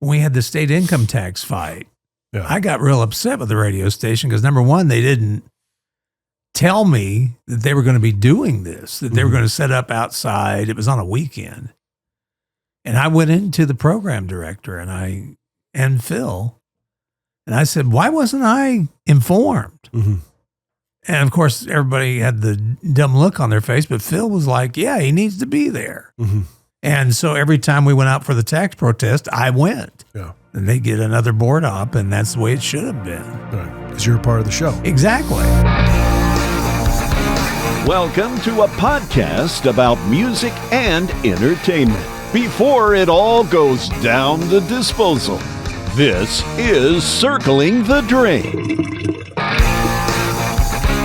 when we had the state income tax fight, Yeah. I got real upset with the radio station because, number one, they didn't tell me that they were going to be doing this, that they were going to set up outside. It was on a weekend. And I went into the program director and Phil, and I said, why wasn't I informed? Mm-hmm. And of course, everybody had the dumb look on their face, but Phil was like, yeah, he needs to be there. Mm-hmm. And so every time we went out for the tax protest, I went. Yeah. And they get another board op, and that's the way it should have been. Because you're a part of the show. Exactly. Welcome to a podcast about music and entertainment. Before it all goes down the disposal, this is Circling the Drain.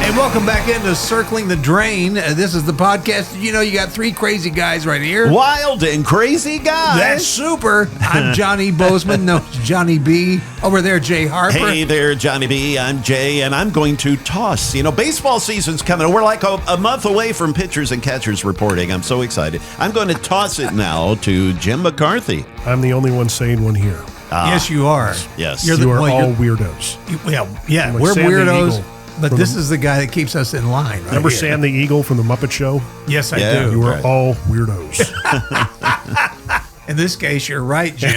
Hey, welcome back into Circling the Drain. This is the podcast. You know, you got three crazy guys right here. Wild and crazy guys. That's super. I'm Johnny Bozeman. No, Johnny B. Over there, Jay Harper. Hey there, Johnny B. I'm Jay, and I'm going to toss. You know, baseball season's coming. We're like a month away from pitchers and catchers reporting. I'm so excited. I'm going to toss it now to Jim McCarthy. I'm the only one sane one here. Yes, you are. Yes. You are all weirdos. Yeah, Like we're Sam the weirdos. Eagle But from this the- is the guy that keeps us in line. Right Remember here. Sam the Eagle from the Muppet Show? Yes, I Yeah. do. You were Right. all weirdos. In this case, you're right, Jim.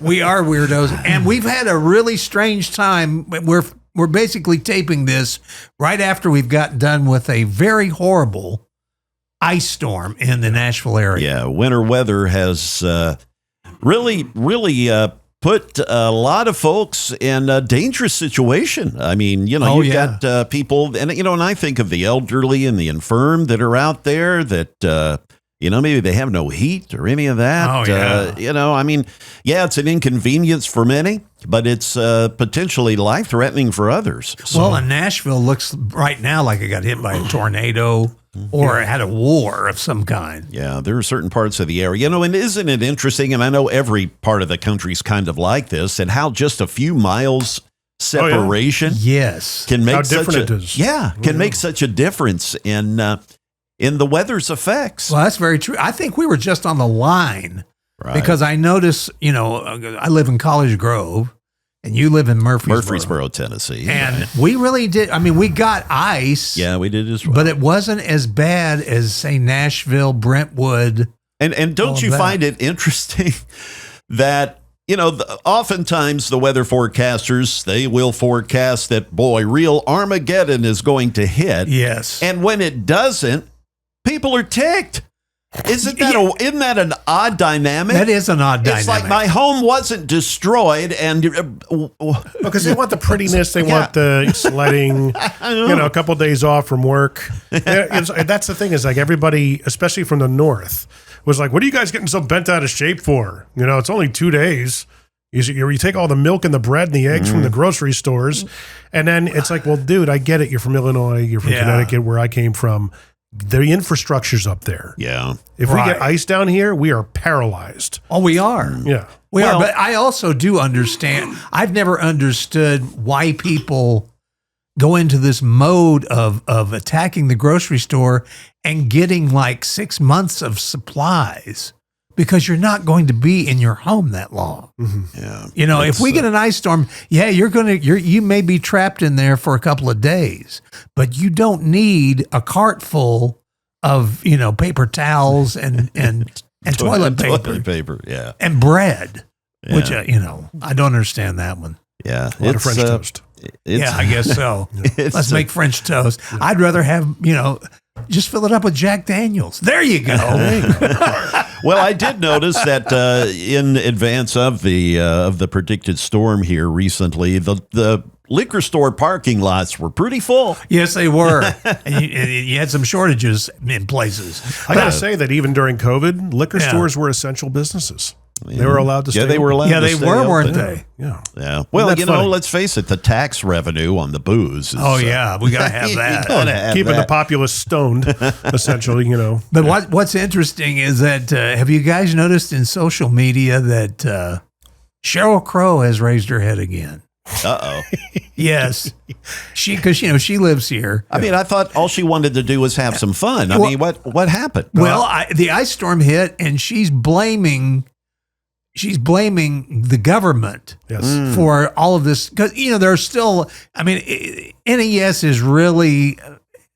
We are weirdos, and we've had a really strange time. We're basically taping this right after we've got done with a very horrible ice storm in the Nashville area. Yeah, winter weather has really put a lot of folks in a dangerous situation. I mean, you know, you've got people, and I think of the elderly and the infirm that are out there that, maybe they have no heat or any of that. Oh, yeah. I mean, yeah, it's an inconvenience for many, but it's potentially life-threatening for others. So, Well, and Nashville looks right now like it got hit by a tornado or it had a war of some kind. yeah, there are certain parts of the area, and isn't it interesting? And I know every part of the country's kind of like this, and how just a few miles separation Yes. can make How such different a, it is. Yeah, can make such a difference in the weather's effects. Well, that's very true. I think we were just on the line Right. because I noticed, I live in College Grove and you live in Murfreesboro, Tennessee. And we really did. I mean, we got ice. Yeah, we did as well. But it wasn't as bad as, say, Nashville, Brentwood. And don't you find it interesting that, oftentimes the weather forecasters, they will forecast that, boy, real Armageddon is going to hit. Yes. And when it doesn't, people are ticked. Isn't that an odd dynamic? That is an odd dynamic. It's like my home wasn't destroyed, and Because they want the prettiness, they want the sledding, a couple of days off from work. That's the thing is like everybody, especially from the north, was like, what are you guys getting so bent out of shape for? It's only 2 days. You take all the milk and the bread and the eggs from the grocery stores. And then it's like, well, dude, I get it. You're from Illinois. You're from Connecticut, where I came from. The infrastructure's up there. yeah. If we get ice down here, we are paralyzed. Oh, we are. Yeah. We are. But I also do understand. I've never understood why people go into this mode of attacking the grocery store and getting like 6 months of supplies, because you're not going to be in your home that long. Yeah. If we get an ice storm, you may be trapped in there for a couple of days, but you don't need a cart full of, paper towels and toilet paper. Toilet paper, yeah. And bread, Yeah. which, I don't understand that one. Yeah. A lot of French toast. Yeah, I guess so. It's Let's make French toast. I'd rather have, just fill it up with Jack Daniels. There you go. Well, I did notice that in advance of the predicted storm here recently, the liquor store parking lots were pretty full. Yes, they were. And you had some shortages in places. I got to say that even during COVID, liquor stores were essential businesses. They were allowed to stay. Yeah, they were allowed Yeah, to they stay were, open. weren't they? Yeah. Yeah. Well, Isn't that funny? let's face it, the tax revenue on the booze is, Oh, yeah, we got to have that. Keeping the populace stoned, essentially, But what's interesting is that, have you guys noticed in social media that Sheryl Crow has raised her head again? Uh-oh. Yes. Because she lives here. I mean, I thought all she wanted to do was have some fun. I mean, what happened? Well, the ice storm hit, and she's blaming she's blaming the government for all of this. Because, there's still, NES is really,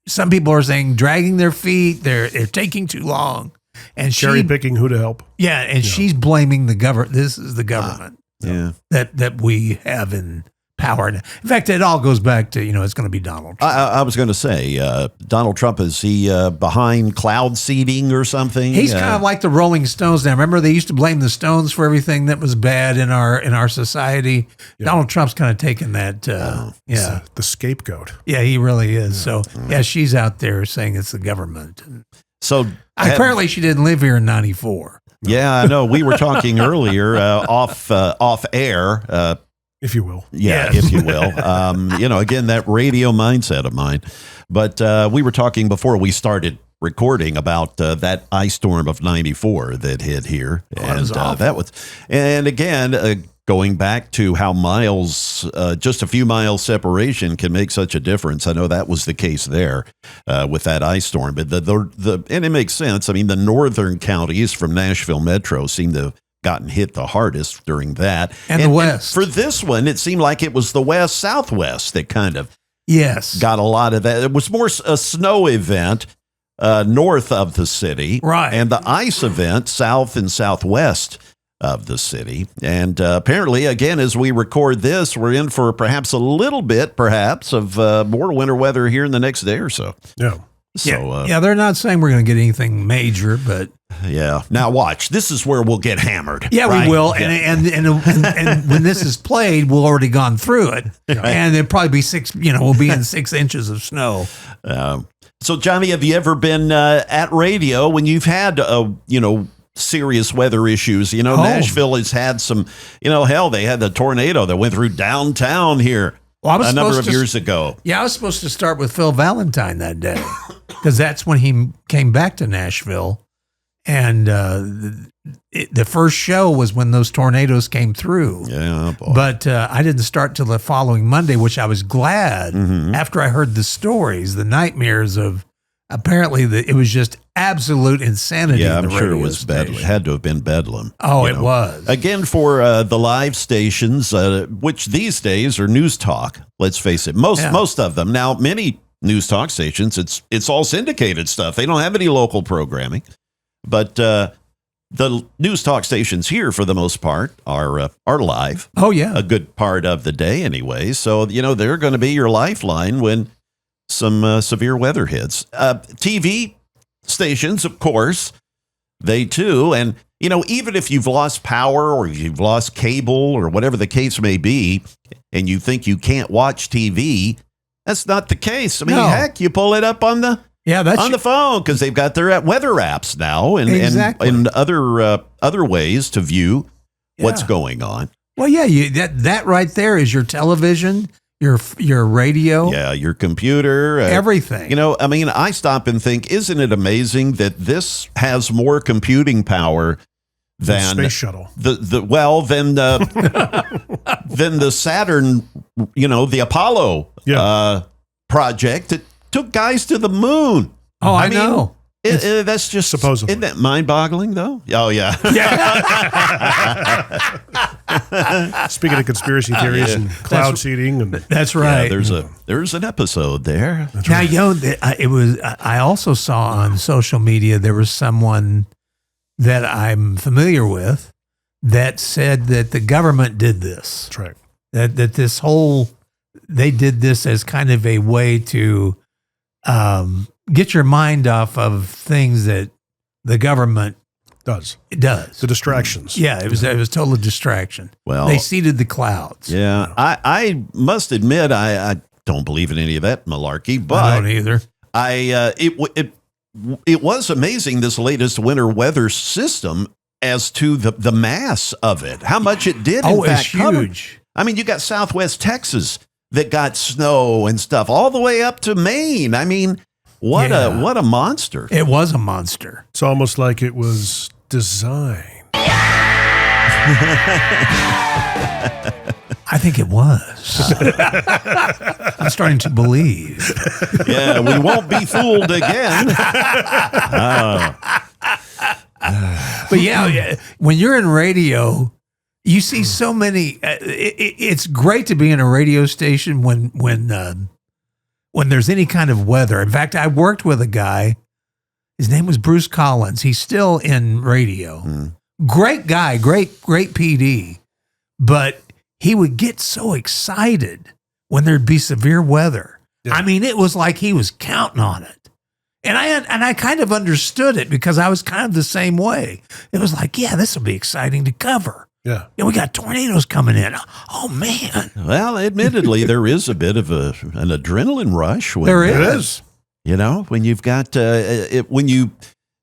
some people are saying dragging their feet, they're taking too long. And cherry picking who to help. Yeah, and she's blaming the government. This is the government that we have in power. In fact, it all goes back to, it's going to be Donald Trump. I was going to say, Donald Trump, is he behind cloud seeding or something? He's kind of like the Rolling Stones now. Remember, they used to blame the Stones for everything that was bad in our society. Yeah. Donald Trump's kind of taken that. The scapegoat. Yeah, he really is. So, she's out there saying it's the government. So apparently she didn't live here in 94. Yeah, I know. We were talking earlier off air. If you will. Yeah, if you will. Again, that radio mindset of mine. But we were talking before we started recording about that ice storm of 94 that hit here. And again, going back to how miles, just a few miles separation can make such a difference. I know that was the case there with that ice storm. But and it makes sense. I mean, the northern counties from Nashville Metro seem to have gotten hit the hardest during that. And the West. And for this one, it seemed like it was the West Southwest that kind of got a lot of that. It was more a snow event north of the city. Right. And the ice event south and southwest of the city. And apparently, again, as we record this, we're in for perhaps a little bit, of more winter weather here in the next day or so. Yeah. So, they're not saying we're going to get anything major, but now watch. This is where we'll get hammered. Yeah, right? we will. And when this is played, we'll already gone through it, and there'll probably be we'll be in 6 inches of snow. So, Johnny, have you ever been at radio when you've had serious weather issues? Nashville has had some. They had the tornado that went through downtown here. A number of years ago. Yeah, I was supposed to start with Phil Valentine that day because that's when he came back to Nashville. And the first show was when those tornadoes came through. Yeah, boy. But I didn't start till the following Monday, which I was glad after I heard the stories, the nightmares of apparently it was just absolute insanity. Yeah, in the I'm sure it was station. bedlam. It had to have been bedlam. Oh, it was. Again, for the live stations, which these days are news talk. Let's face it, most of them now. Many news talk stations, it's all syndicated stuff. They don't have any local programming, but the news talk stations here, for the most part, are live. Oh yeah, a good part of the day anyway. So they're going to be your lifeline when some severe weather hits. TV stations, of course, they too. And, even if you've lost power or you've lost cable or whatever the case may be, and you think you can't watch TV, that's not the case. I mean, heck, you pull it up on the phone because they've got their weather apps now and other ways to view what's going on. Well, that right there is your television, your radio. Yeah, your computer. Everything. I stop and think, isn't it amazing that this has more computing power than space shuttle? Than the Saturn, the Apollo project that took guys to the moon. Oh, I know. That's just supposedly. Isn't that mind-boggling, though? Oh, yeah. Speaking of conspiracy theories and cloud seeding, that's right. Yeah, there's an episode there. That's now, right. it was. I also saw on social media there was someone that I'm familiar with that said that the government did this. That's right. That this whole they did this as kind of a way to get your mind off of things that the government does. The distractions. Yeah, it was total distraction. Well, they seeded the clouds. Yeah, I must admit I don't believe in any of that malarkey, but I don't either. It was amazing, this latest winter weather system, as to the mass of it, how much it did. Oh, it's huge. I mean, you got Southwest Texas that got snow and stuff all the way up to Maine. I mean, what a monster. It was a monster. It's almost like it was designed. I think it was. I'm starting to believe. Yeah, we won't be fooled again. But yeah, when you're in radio, you see so many. It's great to be in a radio station when there's any kind of weather. In fact, I worked with a guy. His name was Bruce Collins. He's still in radio. Great guy, great PD. But he would get so excited when there'd be severe weather. Yeah. I mean, it was like he was counting on it. And I kind of understood it because I was kind of the same way. It was like, yeah, this will be exciting to cover. Yeah, we got tornadoes coming in. Oh, man. Well, admittedly, there is a bit of an adrenaline rush. There is. You know, when you've got, when you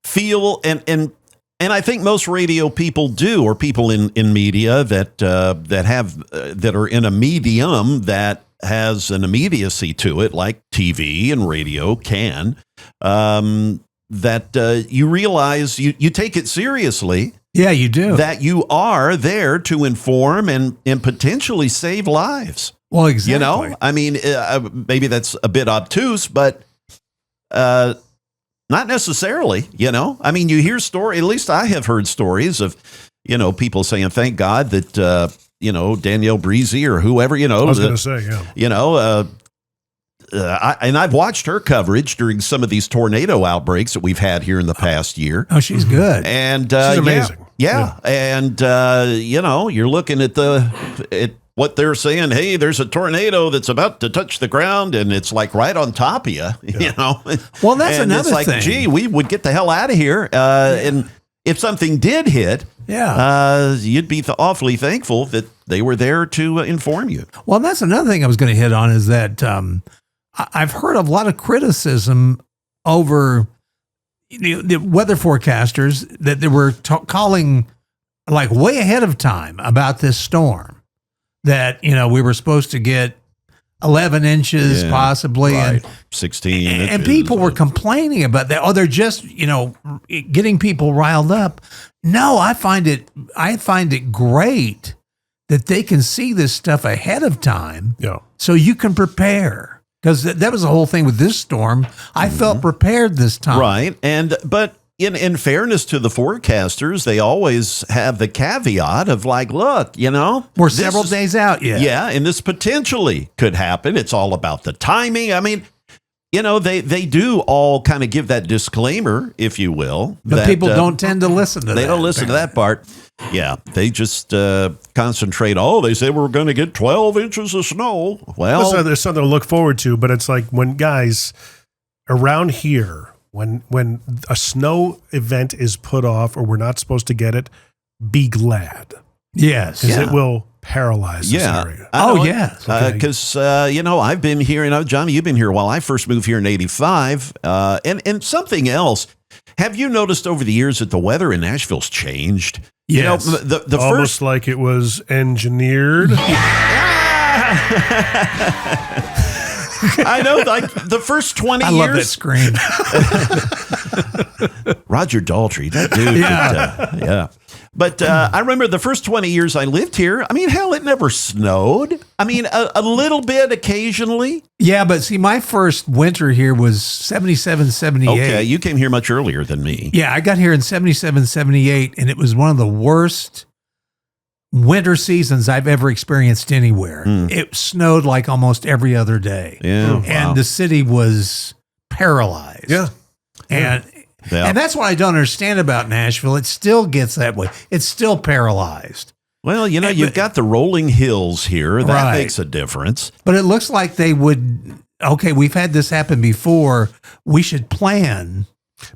feel, and I think most radio people do, or people in media that are in a medium that has an immediacy to it, like TV and radio can, that you realize you take it seriously. Yeah, you do. That you are there to inform and potentially save lives. Well, exactly. You know, I mean, maybe that's a bit obtuse, but not necessarily, you know. I mean, you hear at least I have heard stories of, you know, people saying, thank God that, you know, Danielle Breezy or whoever, you know. I was going to say, yeah. You know, and I've watched her coverage during some of these tornado outbreaks that we've had here in the past year. Oh, she's good. And she's amazing. Yeah. And, you know, you're looking at what they're saying. Hey, there's a tornado that's about to touch the ground, and it's like right on top of you, you know. Well, that's another it's like, thing. Gee, we would get the hell out of here. And if something did hit, you'd be awfully thankful that they were there to inform you. Well, that's another thing I was going to hit on is that I've heard a lot of criticism over the weather forecasters that they were calling like way ahead of time about this storm, that, you know, we were supposed to get 11 inches possibly, right. 16 inches. And people were complaining about that. Oh, they're just, you know, getting people riled up. No, I find it great that they can see this stuff ahead of time, so you can prepare. Because that was the whole thing with this storm. I felt prepared this time. Right. But in fairness to the forecasters, they always have the caveat of like, look, you know, we're several days out yet. Yeah. And this potentially could happen. It's all about the timing. I mean, you know, they do all kind of give that disclaimer, if you will. But people don't tend to listen to that. They don't listen to that part. Yeah, they just concentrate. Oh, they say we're going to get 12 inches of snow. Well, so there's something to look forward to, but it's like when guys around here, when a snow event is put off or we're not supposed to get it, be glad. Yes. Because it will paralyze this area. Yes. Because, you know, I've been here, you know, Johnny, you've been here while I first moved here in 85. And something else. Have you noticed over the years that the weather in Nashville's changed? Yes. You know, the almost first, like it was engineered. I know, like the first 20 years. I love that scream. Roger Daltrey, that dude. Yeah. But I remember the first 20 years I lived here. I mean, hell, it never snowed. I mean, a little bit occasionally. Yeah, but see, my first winter here was 77, 78. Okay, you came here much earlier than me. Yeah, I got here in 77, 78, and it was one of the worst winter seasons I've ever experienced anywhere. It snowed like almost every other day. Yeah, and the city was paralyzed. Yeah. And that's what I don't understand about Nashville. It still gets that way. It's still paralyzed. Well, you know, you've got the rolling hills here. That makes a difference. But it looks like they would, okay, we've had this happen before. We should plan.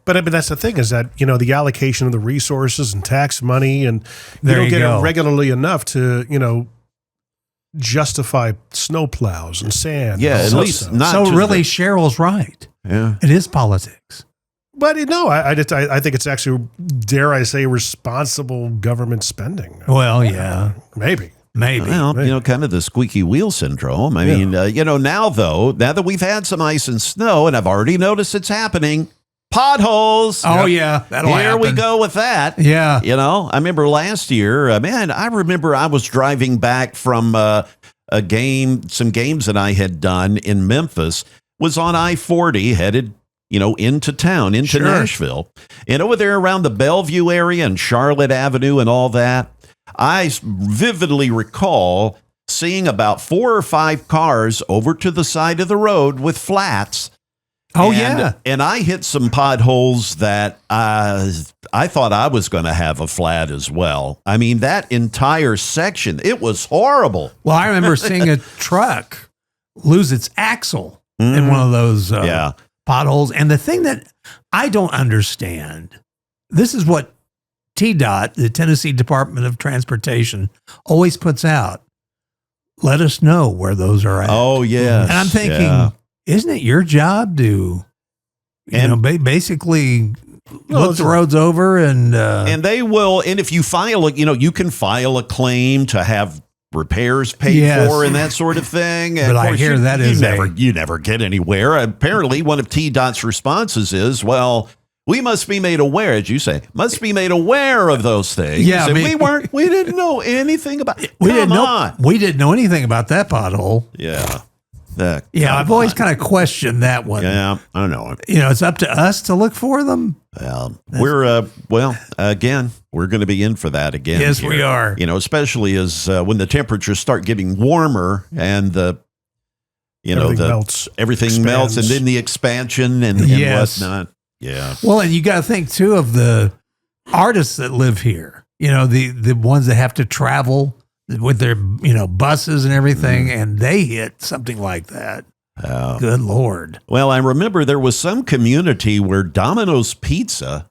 But I mean, that's the thing is that, you know, the allocation of the resources and tax money, and you don't get it regularly enough to, you know, justify snow plows and sand. Yeah, at least not. So really, Cheryl's right. Yeah. It is politics. But no, I think it's actually, dare I say, responsible government spending. Well, yeah. Maybe. Well, you know, kind of the squeaky wheel syndrome. I mean, you know, now that we've had some ice and snow, and I've already noticed it's happening, potholes. Oh, yeah. That'll happen. Here we go with that. Yeah. You know, I remember last year, I remember I was driving back from some games that I had done in Memphis, was on I-40 headed, into town, into Nashville. And over there around the Bellevue area and Charlotte Avenue and all that, I vividly recall seeing about 4 or 5 cars over to the side of the road with flats. And I hit some potholes that I thought I was going to have a flat as well. I mean, that entire section, it was horrible. Well, I remember seeing a truck lose its axle in one of those potholes. And the thing that I don't understand, this is what TDOT, the Tennessee Department of Transportation, always puts out. Let us know where those are at. Oh, yes. And I'm thinking, isn't it your job to, basically look the roads over and they will. And if you file you can file a claim to have repairs paid for and that sort of thing. And but I hear that you never get anywhere. Apparently, one of TDOT's responses is, well, we must be made aware, as you say, of those things. Yeah, and we didn't know anything about it. We didn't know anything about that pothole. Yeah. I've always kind of questioned that one. Yeah, I don't know. It's up to us to look for them. Well, we're going to be in for that again. Yes, here. we are. Especially as when the temperatures start getting warmer and everything melts, and then the expansion and whatnot. Yeah. Well, and you got to think too of the artists that live here. The ones that have to travel with their buses and everything, and they hit something like that. Good Lord. Well, I remember there was some community where Domino's Pizza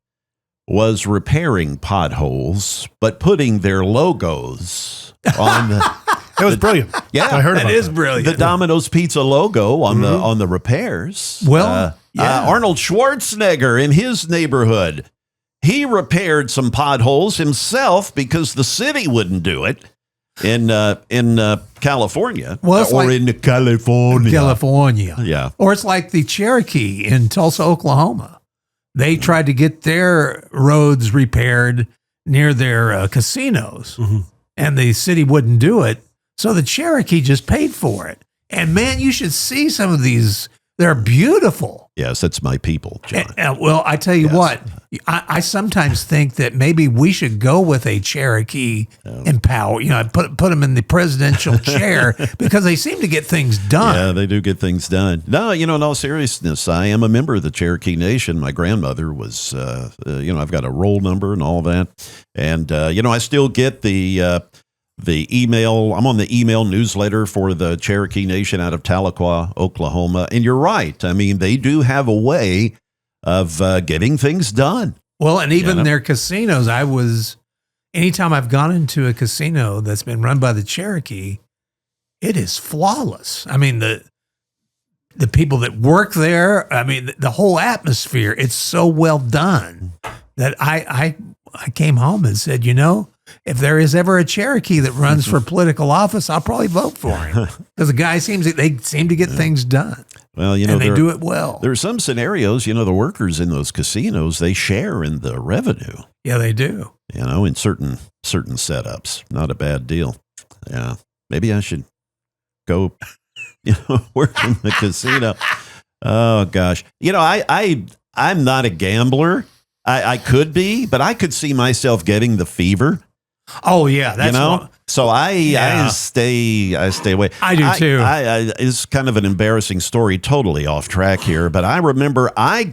was repairing potholes, but putting their logos on the... It was brilliant. Yeah, I heard that. It is brilliant. The Domino's Pizza logo on the repairs. Well, Arnold Schwarzenegger in his neighborhood, he repaired some potholes himself because the city wouldn't do it. In California, in California. Yeah. Or it's like the Cherokee in Tulsa, Oklahoma. They tried to get their roads repaired near their casinos, and the city wouldn't do it. So the Cherokee just paid for it. And man, you should see some of these. They're beautiful. Yes, that's my people, John. Well, I tell you what, I sometimes think that maybe we should go with a Cherokee in power. Put them in the presidential chair because they seem to get things done. Yeah, they do get things done. No, in all seriousness, I am a member of the Cherokee Nation. My grandmother was, I've got a roll number and all that. And, I still get the email. I'm on the email newsletter for the Cherokee Nation out of Tahlequah, Oklahoma. And you're right. I mean, they do have a way of getting things done. Well, and even their casinos, anytime I've gone into a casino that's been run by the Cherokee, it is flawless. I mean, the people that work there, I mean, the whole atmosphere, it's so well done that I came home and said, if there is ever a Cherokee that runs for political office, I'll probably vote for him because the guy seem to get things done. Well, and they do it well. There are some scenarios, the workers in those casinos, they share in the revenue. Yeah, they do. In certain setups, not a bad deal. Yeah, maybe I should go, work in the casino. Oh gosh, I'm not a gambler. I could be, but I could see myself getting the fever. Oh yeah, that's so I stay away. I do too. It's kind of an embarrassing story, totally off track here, but I remember I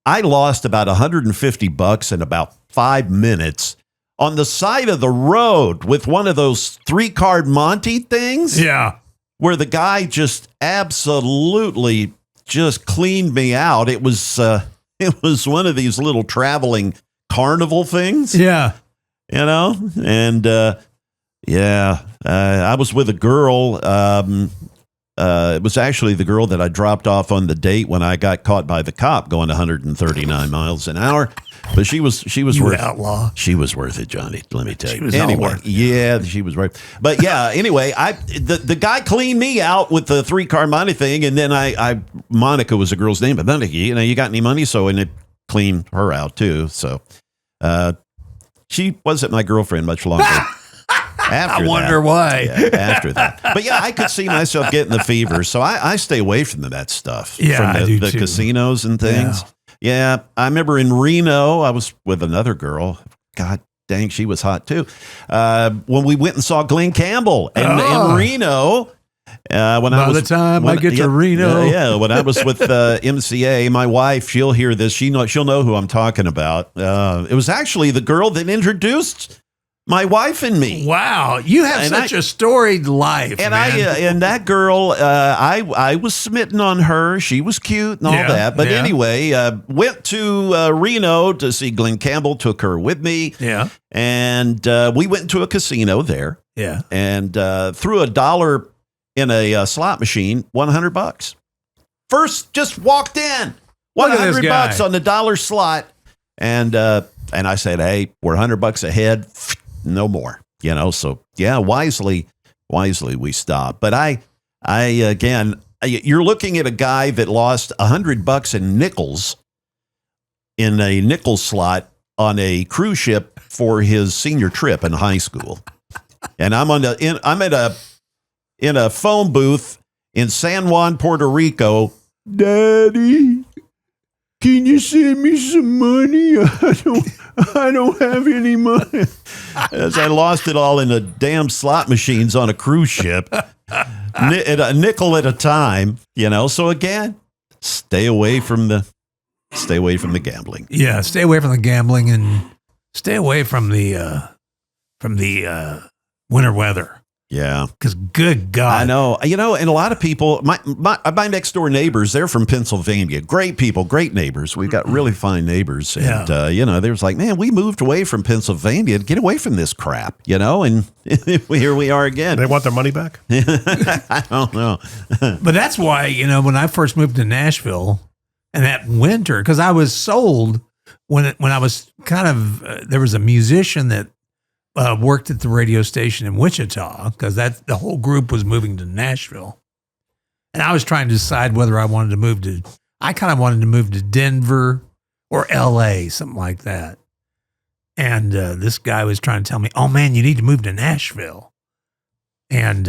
lost about $150 in about 5 minutes on the side of the road with one of those 3-card Monte things. Yeah, where the guy just absolutely just cleaned me out. It was one of these little traveling carnival things. Yeah. And I was with a girl. It was actually the girl that I dropped off on the date when I got caught by the cop going 139 miles an hour. But she was worth outlaw. She was worth it, Johnny. Let me tell you. Anyway, she was right. But anyway, the guy cleaned me out with the 3-car money thing, and then Monica was the girl's name, but Monica, you got any money? And it cleaned her out too. So, she wasn't my girlfriend much longer. After I wonder why. Yeah, after that. But yeah, I could see myself getting the fever. So I stay away from that stuff. Yeah, from I do the too. casinos and things. Yeah. I remember in Reno, I was with another girl. God dang, she was hot too. When we went and saw Glenn Campbell in Reno. By the time I get to Reno. When I was with MCA, my wife, she'll hear this. She'll know who I'm talking about. It was actually the girl that introduced my wife and me. Wow, you have such a storied life, and man. And that girl, I was smitten on her. She was cute and all that. But anyway, went to Reno to see Glenn Campbell. Took her with me. Yeah, and we went into a casino there. Yeah, and threw $1 in a slot machine, $100. First, just walked in, $100 on the $1 slot, and I said, "Hey, we're $100 ahead, no more." So yeah, wisely we stopped. But I again, you're looking at a guy that lost $100 in nickels in a nickel slot on a cruise ship for his senior trip in high school, and I'm in a phone booth in San Juan, Puerto Rico. Daddy, can you send me some money? I don't have any money. As I lost it all in the damn slot machines on a cruise ship, a nickel at a time. So again, stay away from the gambling. Yeah, stay away from the gambling and stay away from the winter weather. Yeah. Because good God. I know. And a lot of people, my next door neighbors, they're from Pennsylvania. Great people, great neighbors. We've got really fine neighbors. And, they was like, man, we moved away from Pennsylvania to get away from this crap, and here we are again. They want their money back? I don't know. But that's why, when I first moved to Nashville and that winter, because I was sold when I was kind of, there was a musician that worked at the radio station in Wichita, because the whole group was moving to Nashville. And I was trying to decide whether I wanted to move to Denver or LA, something like that. And this guy was trying to tell me, oh man, you need to move to Nashville. And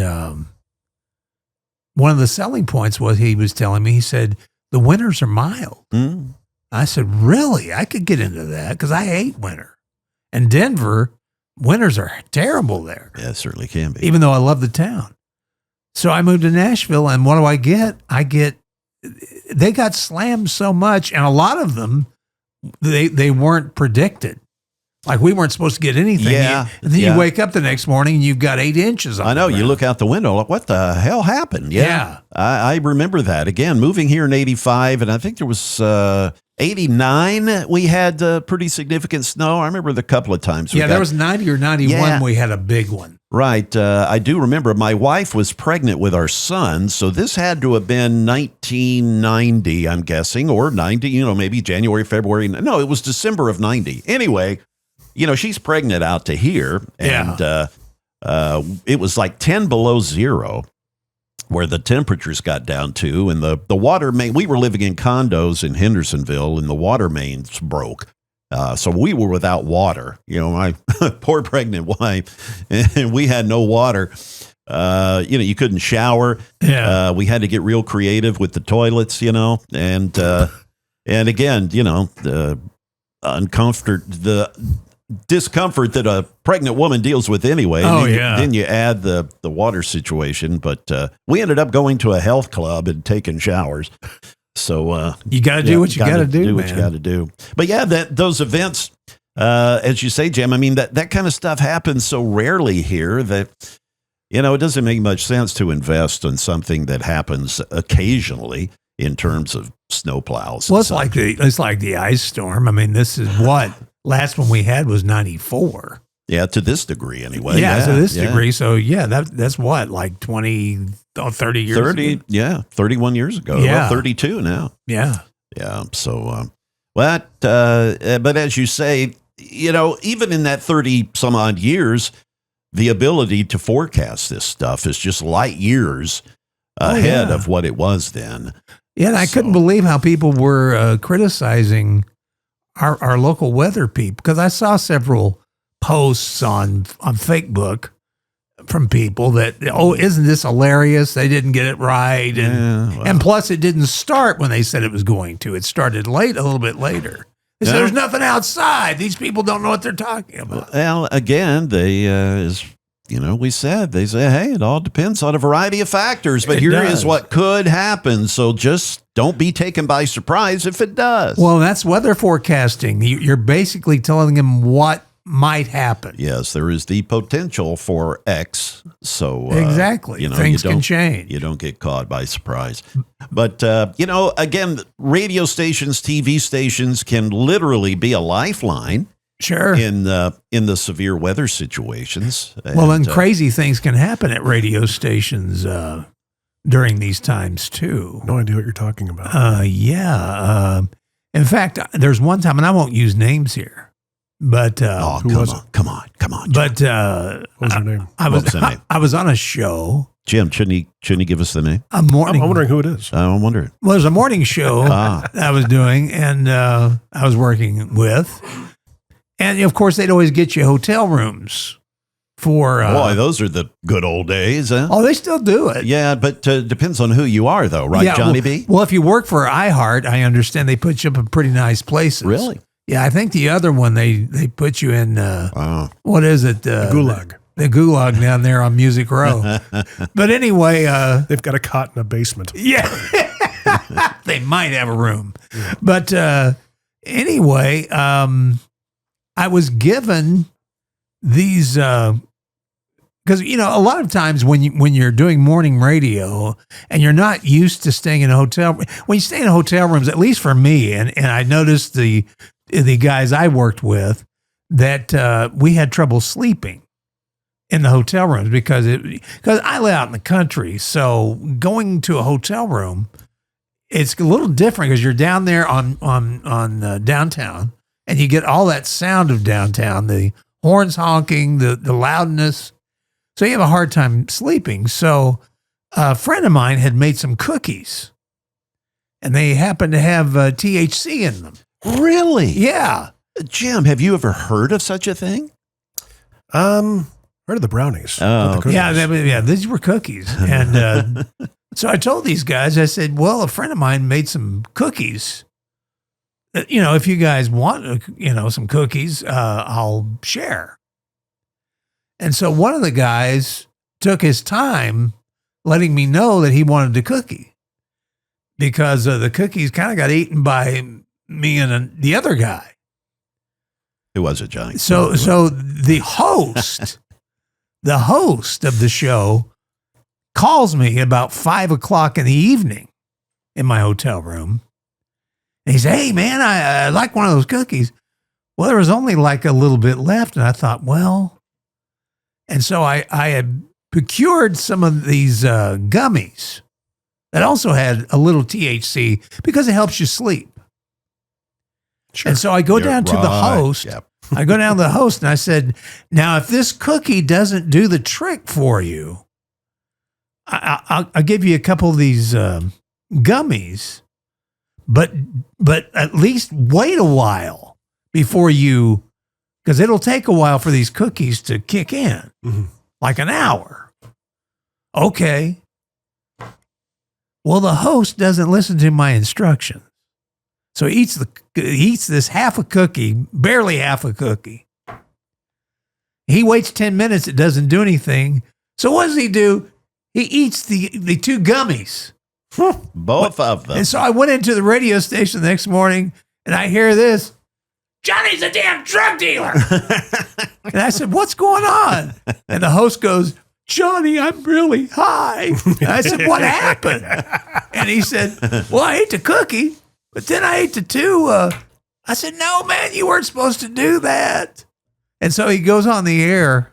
one of the selling points was he was telling me, he said, the winters are mild. Mm. I said, really? I could get into that because I hate winter. And Denver, winters are terrible there. Yeah, it certainly can be. Even though I love the town. So I moved to Nashville, and what do I get? They got slammed so much, and a lot of them, they weren't predicted. Like we weren't supposed to get anything. Yeah. And then you wake up the next morning and you've got 8 inches on I know. the You look out the window, like, what the hell happened? Yeah. I remember that. Again, moving here in 85, and I think there was 89, we had pretty significant snow. I remember the couple of times. There was 90 or 91 we had a big one. Right. I do remember my wife was pregnant with our son, so this had to have been 1990, I'm guessing, or 90, maybe January, February. No, it was December of 90. Anyway, she's pregnant out to here, and it was like 10 below zero. Where the temperatures got down to, and the water main, we were living in condos in Hendersonville, and the water mains broke. So we were without water, my poor pregnant wife, and we had no water. You couldn't shower. Yeah. We had to get real creative with the toilets, and again, the discomfort that a pregnant woman deals with anyway. Then you add the water situation. But we ended up going to a health club and taking showers. So you got to do what you got to do, what you got to do. But yeah, those events, as you say, Jim, I mean, that kind of stuff happens so rarely here that, it doesn't make much sense to invest in something that happens occasionally in terms of snowplows. Well, it's like the ice storm. I mean, this is what last one we had was 94. Yeah, to this degree anyway. Yeah, to this degree. So that's what, like 20, 30 years 30, ago? Yeah, 31 years ago. Yeah. Well, 32 now. Yeah. Yeah. So, but as you say, even in that 30 some odd years, the ability to forecast this stuff is just light years ahead of what it was then. Yeah, and I couldn't believe how people were criticizing our local weather people, because I saw several posts on Facebook from people that, oh, isn't this hilarious? They didn't get it right. And plus, it didn't start when they said it was going to. It started a little bit later. They said, there's nothing outside. These people don't know what they're talking about. Well, again, we said, they say, hey, it all depends on a variety of factors, but here is what could happen. So just don't be taken by surprise if it does. Well, that's weather forecasting. You're basically telling them what might happen. Yes, there is the potential for X. So exactly, things can change. You don't get caught by surprise. But again, radio stations, TV stations can literally be a lifeline. Sure. In the severe weather situations. Well, and crazy things can happen at radio stations during these times too. No idea what you're talking about. In fact, there's one time, and I won't use names here. But come on. But what was her name? I was on a show. Jim, shouldn't he give us the name? A morning. I'm wondering who it is. I'm wondering. Well, it was a morning show I was doing, and I was working with, and of course they'd always get you hotel rooms for. Boy, those are the good old days. Huh? Oh, they still do it. Yeah, but depends on who you are, though, right, Johnny B? Well, if you work for iHeart, I understand they put you up in pretty nice places. Really? Yeah, I think the other one they put you in. What is it? The Gulag. The Gulag down there on Music Row. But anyway, they've got a cot in a basement. Yeah, they might have a room. Yeah. But anyway, I was given these because a lot of times when you're doing morning radio and you're not used to staying in a hotel, when you stay in hotel rooms, at least for me, and I noticed the guys I worked with, that we had trouble sleeping in the hotel rooms because I live out in the country. So going to a hotel room, it's a little different because you're down there on downtown, and you get all that sound of downtown, the horns honking, the loudness. So you have a hard time sleeping. So a friend of mine had made some cookies, and they happened to have THC in them. Really? Yeah. Jim, have you ever heard of such a thing? Heard of the brownies. Oh, the yeah, these were cookies. And so I told these guys, I said, well, a friend of mine made some cookies. If you guys want, some cookies, I'll share. And so one of the guys took his time letting me know that he wanted the cookie because the cookies kind of got eaten by me and the other guy. Who was it, Johnny? So the host, of the show calls me about 5:00 in the evening in my hotel room. And he said, hey man, I like one of those cookies. Well, there was only like a little bit left. And I thought, and so I had procured some of these gummies that also had a little THC because it helps you sleep. Sure. And so I go down to the host. Yep. I go down to the host and I said, now, if this cookie doesn't do the trick for you, I'll give you a couple of these gummies, but at least wait a while before because it'll take a while for these cookies to kick in, like an hour. Okay. Well, the host doesn't listen to my instructions. So he eats this half a cookie, barely half a cookie. He waits 10 minutes. It doesn't do anything. So what does he do? He eats the two gummies. Both of them. And so I went into the radio station the next morning and I hear this, Johnny's a damn drug dealer. And I said, what's going on? And the host goes, Johnny, I'm really high. And I said, what happened? And he said, well, I ate the cookie. But then I ate the two. I said, no, man, you weren't supposed to do that. And so he goes on the air.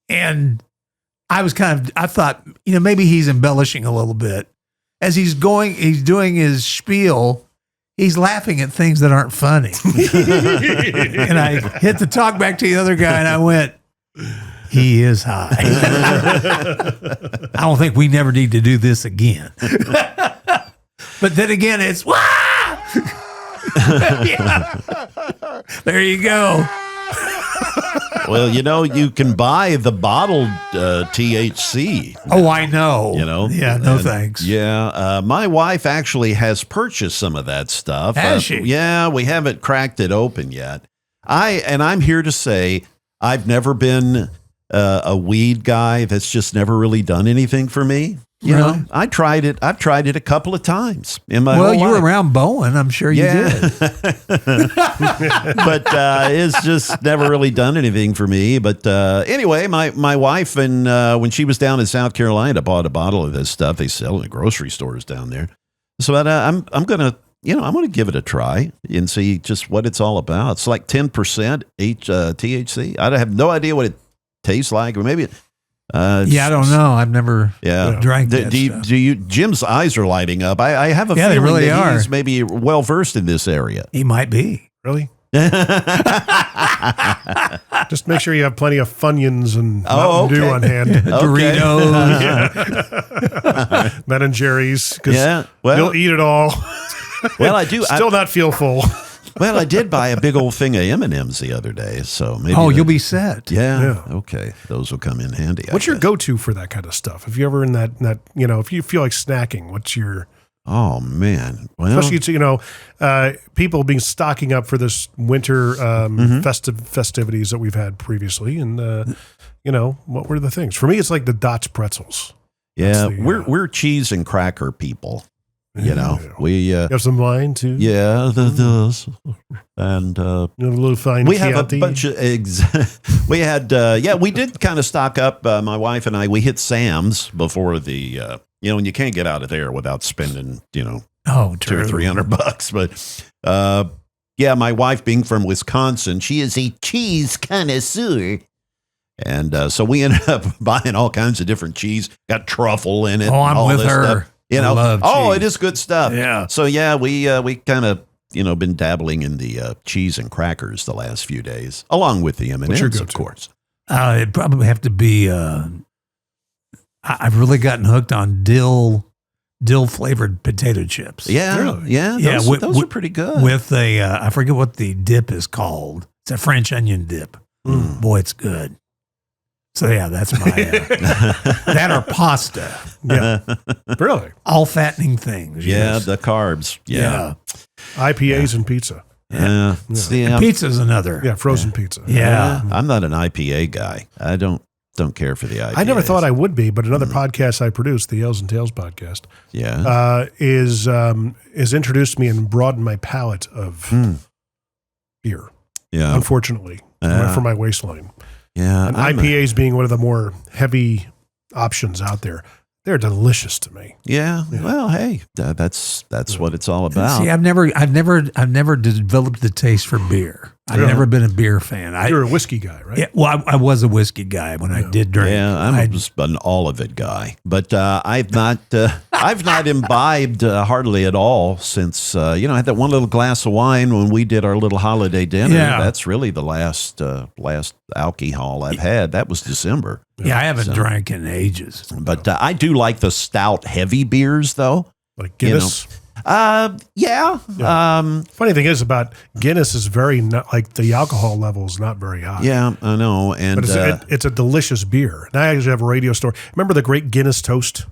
And I thought, maybe he's embellishing a little bit. As he's doing his spiel, he's laughing at things that aren't funny. And I hit the talk back to the other guy and I went, he is high. I don't think we never need to do this again. But then again, it's wah! Yeah. There you go. Well, you can buy the bottled THC. Oh, I know. Yeah, no thanks. Yeah, my wife actually has purchased some of that stuff. Has she? Yeah, we haven't cracked it open yet. I'm here to say I've never been a weed guy. That's just never really done anything for me. You know, I tried it. I've tried it a couple of times in my whole life. Well, you were around Bowen. I'm sure you did. But it's just never really done anything for me. But anyway, my wife, and when she was down in South Carolina, bought a bottle of this stuff. They sell it in grocery stores down there. So I'm gonna give it a try and see just what it's all about. It's like 10% THC. I have no idea what it tastes like, or maybe I don't know. I've never drank that stuff. Jim's eyes are lighting up. I have a feeling they really that he's maybe well versed in this area. He might be. Really? Just make sure you have plenty of Funyuns and Mountain Dew on hand. Doritos. Ben and Jerry's. Because you'll eat it all. Well, I do. Still not feel full. Well, I did buy a big old thing of M&Ms the other day, so maybe. Oh, you'll be set. Yeah. Okay. Those will come in handy. What's your go-to for that kind of stuff? If you ever in that, if you feel like snacking, what's your? Oh man. Well, especially people being stocking up for this winter festivities that we've had previously, and what were the things? For me, it's like the Dots pretzels. Yeah, we're cheese and cracker people. We have some wine too. Yeah, those and a little fine. We have a bunch of eggs. We had we did kind of stock up. My wife and I, we hit Sam's before the and you can't get out of there without spending $200 or $300. But my wife being from Wisconsin, she is a cheese connoisseur. And so we ended up buying all kinds of different cheese. Got truffle in it. Oh, I'm with her. Stuff. Love cheese. It is good stuff. Yeah. So we kind of been dabbling in the cheese and crackers the last few days, along with the M&Ms, of course. It'd probably have to be. I've really gotten hooked on dill flavored potato chips. Yeah, really? yeah. Those are pretty good. With I forget what the dip is called. It's a French onion dip. Boy, it's good. So that's my that or pasta. Yeah, really. All fattening things. Yeah, yes. the carbs. Yeah. IPAs and pizza. Yeah. Pizza's another. Yeah, frozen pizza. Yeah. I'm not an IPA guy. I don't care for the IPAs. I never thought I would be, but another podcast I produced, the Ales and Tales podcast, is introduced me and broadened my palate of beer. Yeah. Unfortunately, for my waistline. Yeah. And IPAs being one of the more heavy options out there. They're delicious to me. Yeah. Well, hey, that's what it's all about. See, I've never developed the taste for beer. I've never been a beer fan. You're a whiskey guy, right? Yeah. Well, I was a whiskey guy when I did drink. Yeah, I'm just an all of it guy, but I've not imbibed hardly at all since I had that one little glass of wine when we did our little holiday dinner. Yeah. That's really the last alcohol I've had. That was December. Yeah, I haven't drank in ages. But I do like the stout, heavy beers, though. Like Guinness. Yeah. Funny thing is about Guinness is very not like the alcohol level is not very high. Yeah, I know. And but it's a delicious beer. And I actually have a radio store. Remember the Great Guinness Toast?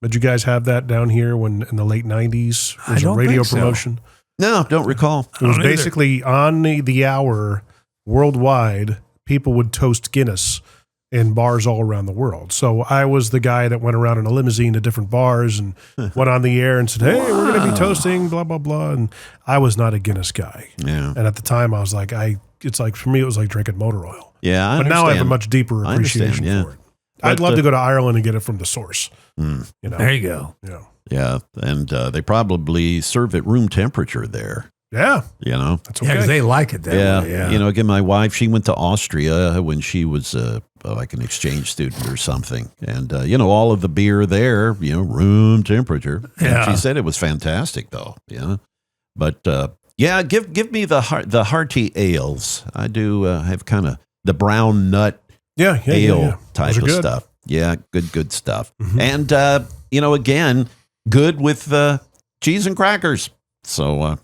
Did you guys have that down here when in the late 90s? It was a radio promotion. No, don't recall. It was basically on the hour worldwide, people would toast Guinness in bars all around the world. So I was the guy that went around in a limousine to different bars and went on the air and said, hey, we're going to be toasting, blah, blah, blah. And I was not a Guinness guy. Yeah. And at the time I was like, it's like, for me, it was like drinking motor oil. Yeah. But now I have a much deeper appreciation for it. I'd love to go to Ireland and get it from the source. There you go. Yeah. Yeah. And they probably serve at room temperature there. Yeah. That's okay. Yeah, because they like it that way. Yeah. Again, my wife, she went to Austria when she was like an exchange student or something. And, all of the beer there, room temperature. Yeah. And she said it was fantastic, though. Yeah. But, give me the hearty ales. I do have kind of the brown nut ale type of stuff. Yeah, good stuff. Mm-hmm. And, again, good with cheese and crackers. So,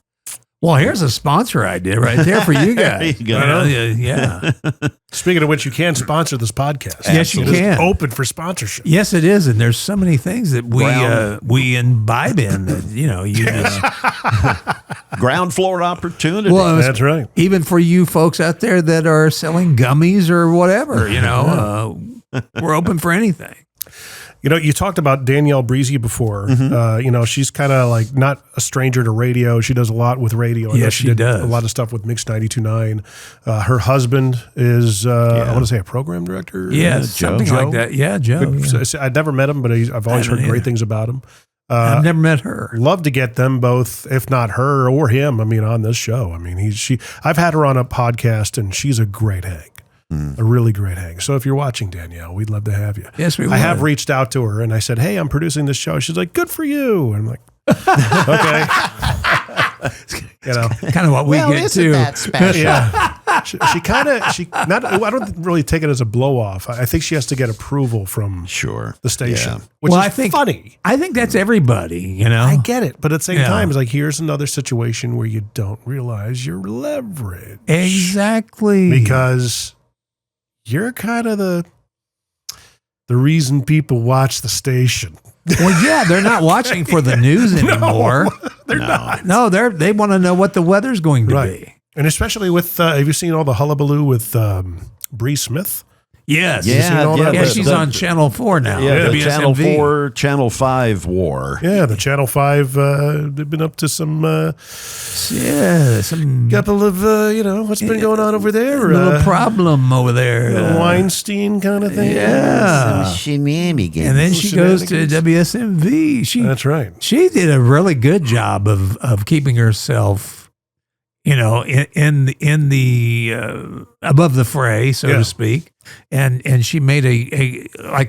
Well, here's a sponsor idea right there for you guys. There you go. Yeah. Speaking of which, you can sponsor this podcast. Yes, you can. It's open for sponsorship. Yes, it is, and there's so many things that we imbibe in that you just Ground floor opportunity. Well, That's right. even for you folks out there that are selling gummies or whatever, we're open for anything. You talked about Danielle Breezy before. She's kind of like not a stranger to radio. She does a lot with radio. I know she did a lot of stuff with Mix 92.9. Her husband is, I want to say, a program director. Yeah, something Joe. like that. Yeah, Joe. Yeah. I've never met him, but I've always heard great things about him. I've never met her. Love to get them both, if not her or him, on this show. I've had her on a podcast, and she's a great hang. A really great hang. So if you're watching, Danielle, we'd love to have you. Yes, we would. I have reached out to her and I said, "Hey, I'm producing this show." She's like, "Good for you." And I'm like, "Okay." Kind of what we get too. That special? Yeah. I don't really take it as a blow off. I think she has to get approval from Sure. the station, Yeah. which I is think funny. I think that's everybody, I get it. But at the same Yeah. time, it's like, here's another situation where you don't realize your leverage. Exactly. Because you're kind of the reason people watch the station. Well, yeah, they're not watching for the news anymore. They're not. No, they want to know what the weather's going to be. And especially with, have you seen all the hullabaloo with Bree Smith? Yes. Yeah, She's on Channel 4 now. Yeah, the Channel WSMV. 4, Channel 5 war. Yeah, the Channel 5, they've been up to some Some couple of, what's been going on over there? little problem over there. Weinstein kind of thing. Yeah. Some shenanigans. And then she goes to shenanigans. WSMV. That's right. She did a really good job of keeping herself, in the above the fray, so to speak, and she made a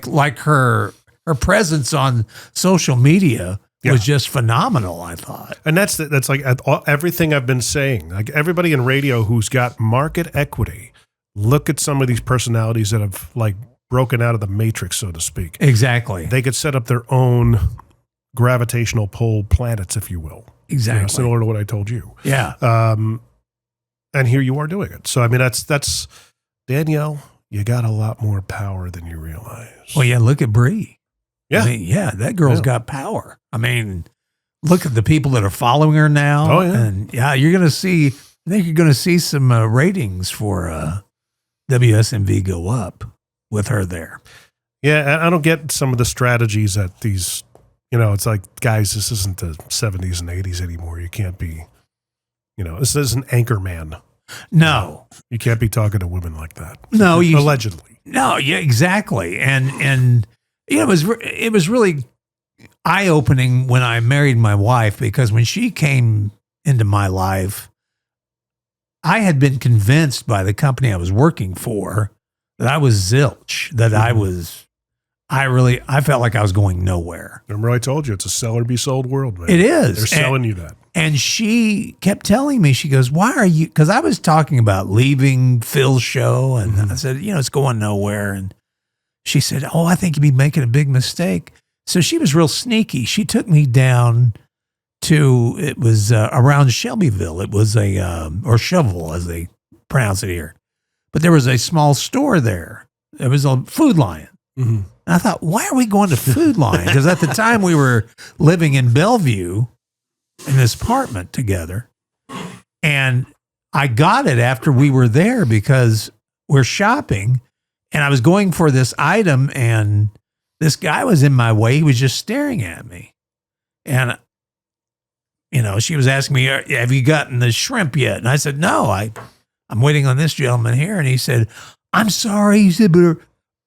like her presence on social media was just phenomenal. I thought, And that's like everything I've been saying. Like everybody in radio who's got market equity, look at some of these personalities that have like broken out of the matrix, so to speak. exactly, They could set up their own gravitational pull planets, if you will. exactly, Similar to what I told you. yeah. And here you are doing it. So, that's Danielle, you got a lot more power than you realize. Well, yeah. Look at Bree. Yeah. That girl's got power. Look at the people that are following her now. Oh, yeah. And you're going to see. I think you're going to see some ratings for WSMV go up with her there. Yeah, I don't get some of the strategies that these, it's like, guys, this isn't the 70s and 80s anymore. You can't be, this isn't Anchorman. No, You can't be talking to women like that. no, Allegedly. No, yeah, exactly. And it was really eye-opening when I married my wife, because when she came into my life, I had been convinced by the company I was working for that I was zilch, that I felt like I was going nowhere. Remember I told you, it's a sell or be sold world, man. It is. They're selling you that. And she kept telling me, she goes, "Why are you?" Because I was talking about leaving Phil's show, and I said, it's going nowhere. And she said, "Oh, I think you'd be making a big mistake." So she was real sneaky. She took me down to, it was around Shelbyville. It was or Shovel, as they pronounce it here. But there was a small store there. It was a Food Lion. Mm-hmm. And I thought, why are we going to Food Lion? Because at the time we were living in Bellevue in this apartment together. And I got it after we were there because we're shopping and I was going for this item and this guy was in my way. He was just staring at me. And, she was asking me, "Have you gotten the shrimp yet?" And I said, "No, I'm waiting on this gentleman here." And he said, "I'm sorry." He said, "But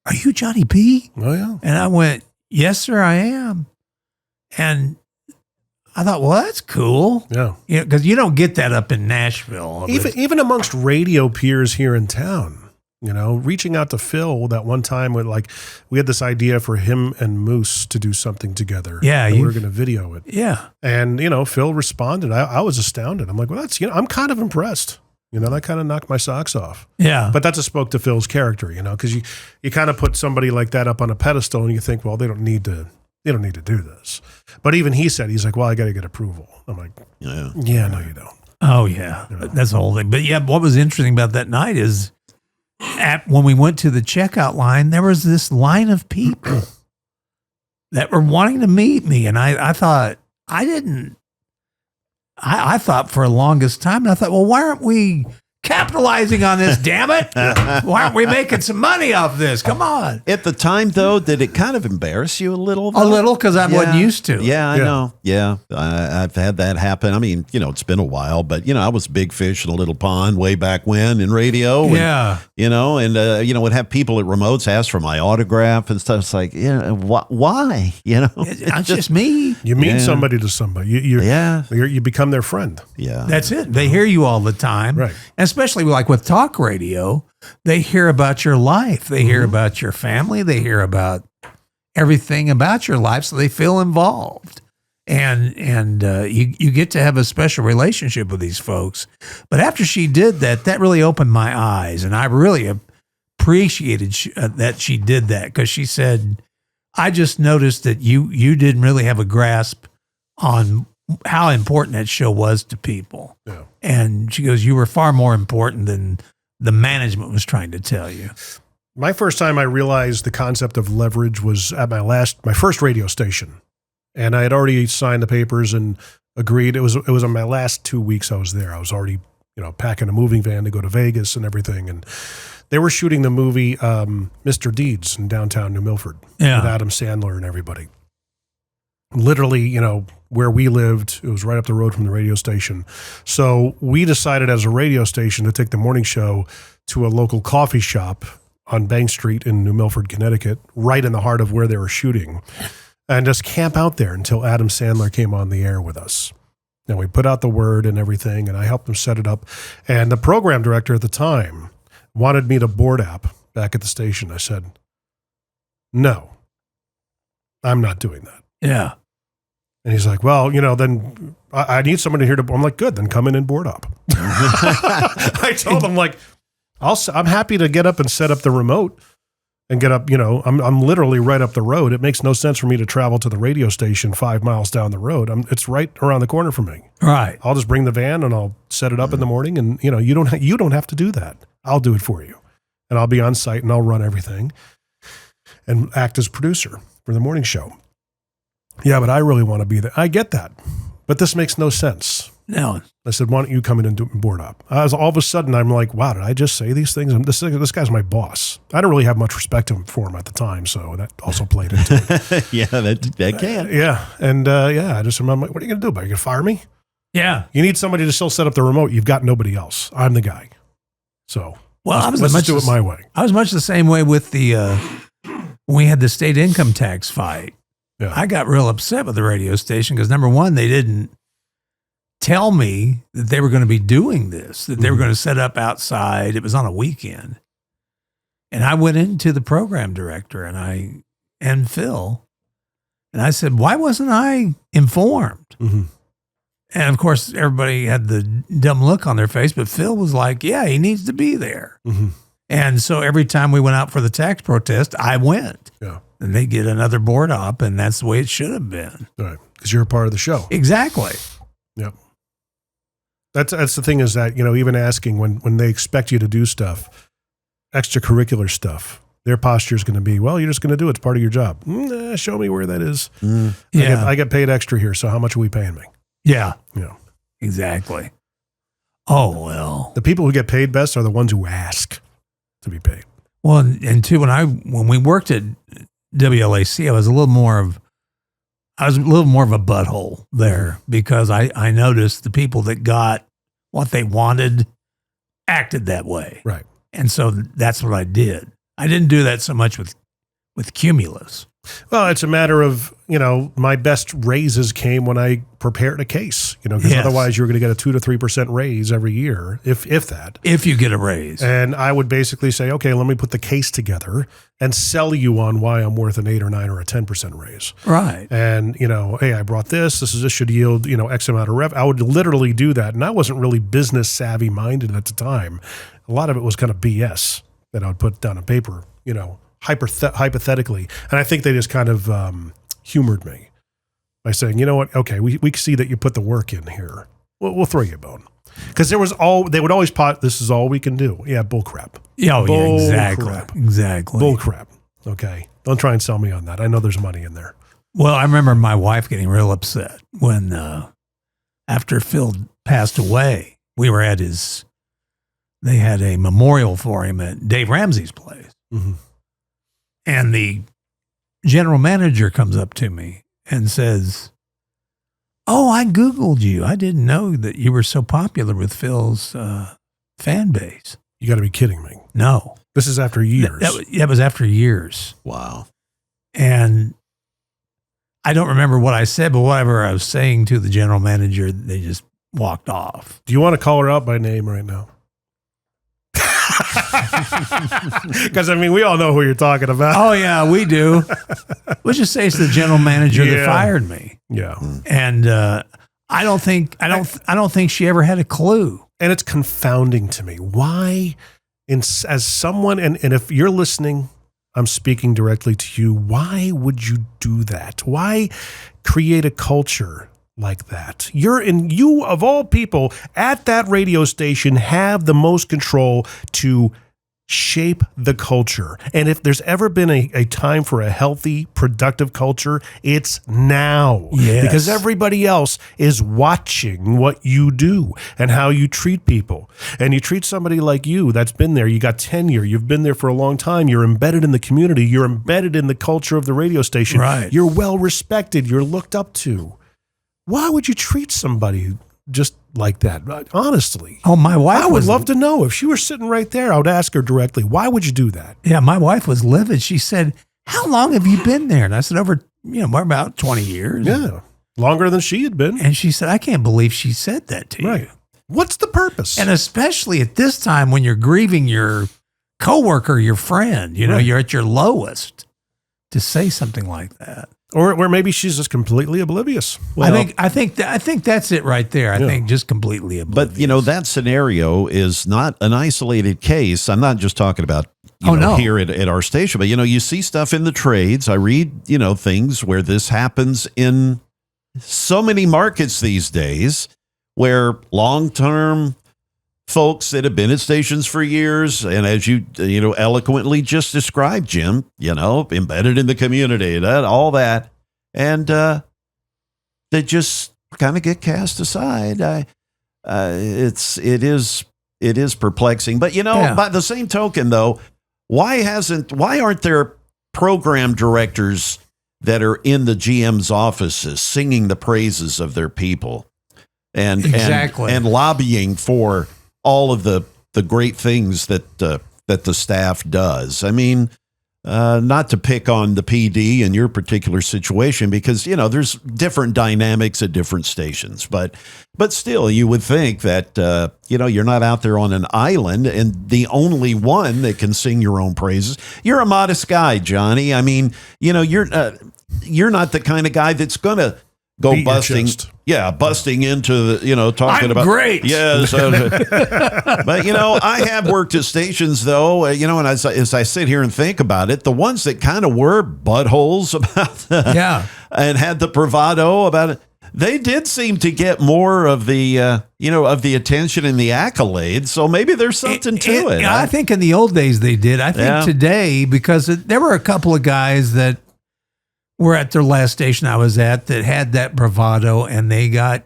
are you Johnny P?" Oh, yeah. And I went, "Yes, sir, I am." And I thought, well, that's cool. Yeah. Because you don't get that up in Nashville. Even amongst radio peers here in town, reaching out to Phil that one time with we had this idea for him and Moose to do something together. Yeah. And we were going to video it. Yeah. And, Phil responded. I was astounded. I'm like, well, that's, I'm kind of impressed. That kind of knocked my socks off. Yeah. But that just spoke to Phil's character, because you kind of put somebody like that up on a pedestal and you think, well, they don't need to do this. But even he said, he's like, well, I got to get approval. I'm like, yeah, no, you don't. Oh, yeah. That's the whole thing. But yeah, what was interesting about that night is when we went to the checkout line, there was this line of people that were wanting to meet me. And I thought, I thought for the longest time, and I thought, well, why aren't we capitalizing on this, damn it? Why aren't we making some money off this? Come on. At the time, though, did it kind of embarrass you a little? A little, because I wasn't used to it. Yeah, I know. Yeah, I've had that happen. I mean, it's been a while, but, I was a big fish in a little pond way back when in radio. Yeah. And would have people at remotes ask for my autograph and stuff. It's like, why? It's just me. You mean somebody to somebody. You become their friend. Yeah. That's it. They hear you all the time. Right. And especially like with talk radio, they hear about your life. They hear about your family. They hear about everything about your life. So they feel involved. And you get to have a special relationship with these folks. But after she did that, that really opened my eyes. And I really appreciated that she did that, because she said, I just noticed that you didn't really have a grasp on how important that show was to people. Yeah. And she goes, you were far more important than the management was trying to tell you. My first time I realized the concept of leverage was at my first radio station. And I had already signed the papers and agreed. It was in my last 2 weeks I was there. I was already, packing a moving van to go to Vegas and everything. And they were shooting the movie Mr. Deeds in downtown New Milford with Adam Sandler and everybody. Literally, where we lived, it was right up the road from the radio station. So we decided as a radio station to take the morning show to a local coffee shop on Bank Street in New Milford, Connecticut, right in the heart of where they were shooting, and just camp out there until Adam Sandler came on the air with us. And we put out the word and everything, and I helped him set it up. And the program director at the time wanted me to board app back at the station. I said, no, I'm not doing that. Yeah. And he's like, well, then I need somebody here to, I'm like, good, then come in and board up. I told him, like, I'm happy to get up and set up the remote and get up, I'm literally right up the road. It makes no sense for me to travel to the radio station 5 miles down the road. It's right around the corner from me. Right. I'll just bring the van and I'll set it up in the morning, and, you don't have to do that. I'll do it for you. And I'll be on site and I'll run everything and act as producer for the morning show. Yeah, but I really want to be there. I get that, but this makes no sense. No. I said, why don't you come in and board up? All of a sudden, I'm like, wow, did I just say these things? This guy's my boss. I don't really have much respect for him at the time, so that also played into it. Yeah, that can. Yeah, and I just remember, what are you going to do? Are you going to fire me? Yeah. You need somebody to still set up the remote. You've got nobody else. I'm the guy. So let's do it my way. I was much the same way with when we had the state income tax fight. Yeah. I got real upset with the radio station because, number one, they didn't tell me that they were going to be doing this, that they were going to set up outside. It was on a weekend. And I went into the program director and Phil, and I said, why wasn't I informed? Mm-hmm. And of course, everybody had the dumb look on their face, but Phil was like, yeah, he needs to be there. Mm-hmm. And so every time we went out for the tax protest, I went. Yeah. And they get another board op, and that's the way it should have been. Right. Because you're a part of the show. Exactly. Yep. That's the thing, is that, even asking when they expect you to do stuff, extracurricular stuff, their posture is going to be, well, you're just going to do it. It's part of your job. Show me where that is. Yeah. I get paid extra here, so how much are we paying me? Yeah. Yeah. Exactly. Oh, well. The people who get paid best are the ones who ask to be paid. Well, and too, when we worked at WLAC, I was a little more of a butthole there, because I noticed the people that got what they wanted acted that way. Right. And so that's what I did. I didn't do that so much with Cumulus. Well, it's a matter of, my best raises came when I prepared a case, because otherwise you're going to get a 2 to 3% raise every year, if that. If you get a raise. And I would basically say, okay, let me put the case together and sell you on why I'm worth an 8 or 9 or a 10% raise. Right. And, hey, I brought this should yield, X amount of rev. I would literally do that. And I wasn't really business savvy minded at the time. A lot of it was kind of BS that I would put down on paper, hypothetically. And I think they just kind of humored me by saying, you know what, okay, we see that you put the work in here. We'll throw you a bone. Because they would always this is all we can do. Yeah, bullcrap. Yeah, exactly. Crap. Exactly. Bullcrap. Okay. Don't try and sell me on that. I know there's money in there. Well, I remember my wife getting real upset when, after Phil passed away, we were at they had a memorial for him at Dave Ramsey's place. Mm-hmm. And the general manager comes up to me and says, "Oh, I Googled you. I didn't know that you were so popular with Phil's fan base." You got to be kidding me. No. This is after years. That was after years. Wow. And I don't remember what I said, but whatever I was saying to the general manager, they just walked off. Do you want to call her out by name right now? Because, I mean, we all know who you're talking about. Oh, yeah, we do. We'll just say it's the general manager that fired me. Yeah. And I don't think she ever had a clue. And it's confounding to me. Why, as someone, and if you're listening, I'm speaking directly to you. Why would you do that? Why create a culture like that? You of all people at that radio station have the most control to shape the culture. And if there's ever been a time for a healthy, productive culture, it's now. Yes. Because everybody else is watching what you do and how you treat people. And you treat somebody like you that's been there. You got tenure. You've been there for a long time. You're embedded in the community. You're embedded in the culture of the radio station. Right. You're well respected. You're looked up to. Why would you treat somebody just like that? Honestly. Oh, my wife I would love to know. If she were sitting right there, I would ask her directly, why would you do that? Yeah, my wife was livid. She said, "How long have you been there?" And I said, we're about 20 years. Yeah. Longer than she had been. And she said, "I can't believe she said that to you." What's the purpose? And especially at this time when you're grieving your coworker, your friend, you're at your lowest, to say something like that. Or maybe she's just completely oblivious. Well, I think that's it right there. I think just completely oblivious. But that scenario is not an isolated case. I'm not just talking about here at our station, but you see stuff in the trades. I read things where this happens in so many markets these days, where long-term folks that have been at stations for years, and as you eloquently just described, Jim, embedded in the community, all that, and they just kind of get cast aside. It is perplexing, but by the same token, though, why aren't there program directors that are in the GM's offices singing the praises of their people and lobbying for all of the great things that the staff does? I mean, not to pick on the PD in your particular situation, because there's different dynamics at different stations, but still, you would think that you're not out there on an island and the only one that can sing your own praises. You're a modest guy, Johnny. I mean, you're not the kind of guy that's gonna go beat busting into the, talking about great. Yes. But, I have worked at stations though, and as I sit here and think about it, the ones that kind of were buttholes about and had the bravado about it, they did seem to get more of the, of the attention and the accolades. So maybe there's something to it. I think in the old days they did. I think today, because there were a couple of guys that were at their last station I was at that had that bravado, and they got,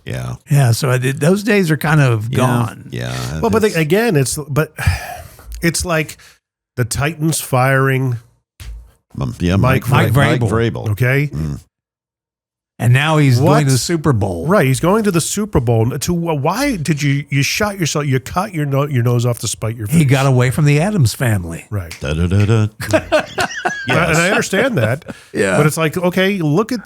so those days are kind of gone. Yeah. Well, but again, it's like the Titans firing Mike Vrabel. Okay. Mm. And now he's going to the Super Bowl. Right, he's going to the Super Bowl. Why did you shot yourself? You cut your nose off to spite your face. He got away from the Adams family. Right. Yes. And I understand that. Yeah. But it's like, okay, look at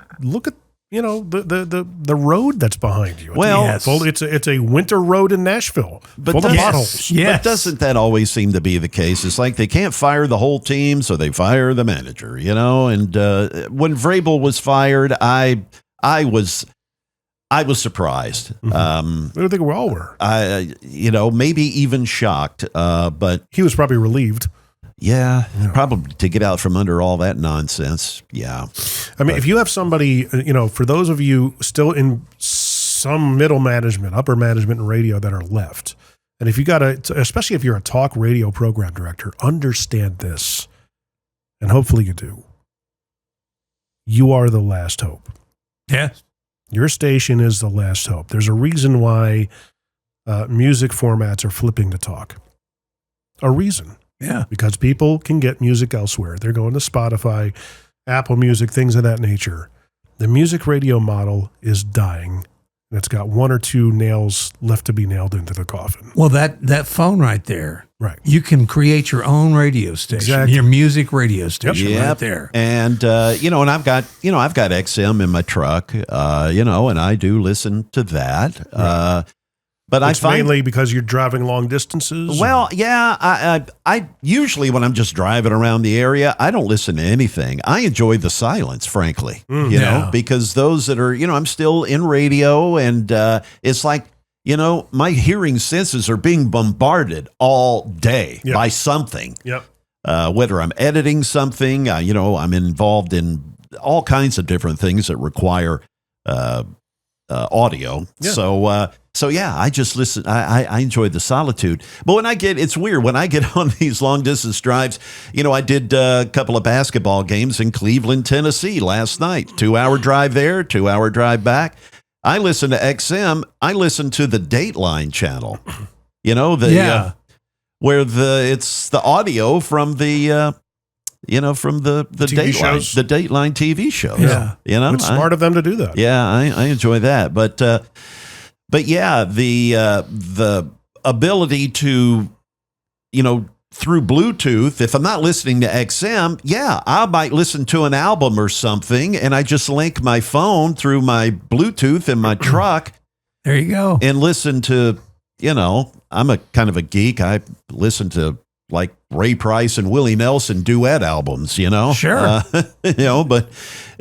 the road that's behind you. Well, it's a winter road in Nashville, full of potholes. Yes. But doesn't that always seem to be the case? It's like they can't fire the whole team, so they fire the manager. And when Vrabel was fired, I was surprised. Mm-hmm. I think we all were. Maybe even shocked. But he was probably relieved. Yeah, probably to get out from under all that nonsense. Yeah. I mean, if you have somebody, for those of you still some middle management, upper management in radio that are left. And if you especially if you're a talk radio program director, understand this. And hopefully you do. You are the last hope. Yes. Your station is the last hope. There's a reason why music formats are flipping to talk. A reason. Yeah. Because people can get music elsewhere. They're going to Spotify, Apple Music, things of that nature. The music radio model is dying. And it's got one or two nails left to be nailed into the coffin. Well, that phone right there. Right. You can create your own radio station, Exactly. your music radio station right there. And, and I've got XM in my truck, and I do listen to that. Right. But it's mainly because you're driving long distances? Well, yeah, I usually when I'm just driving around the area, I don't listen to anything. I enjoy the silence, frankly, because those that are, I'm still in radio and it's like, my hearing senses are being bombarded all day by something. Yep. Whether I'm editing something, I'm involved in all kinds of different things that require audio. Yeah. So yeah, I just listen. I enjoy the solitude. But it's weird when I get on these long distance drives. I did a couple of basketball games in Cleveland, Tennessee last night. 2-hour drive there, 2-hour drive back. I listen to XM. I listen to the Dateline channel. Where it's the audio from the. From the Dateline TV shows. Yeah. It's smart of them to do that. Yeah, I enjoy that. But yeah, the ability to, through Bluetooth, if I'm not listening to XM, I might listen to an album or something, and I just link my phone through my Bluetooth in my truck. There you go. And listen to, I'm a kind of a geek. I listen to like Ray Price and Willie Nelson duet albums, Sure. But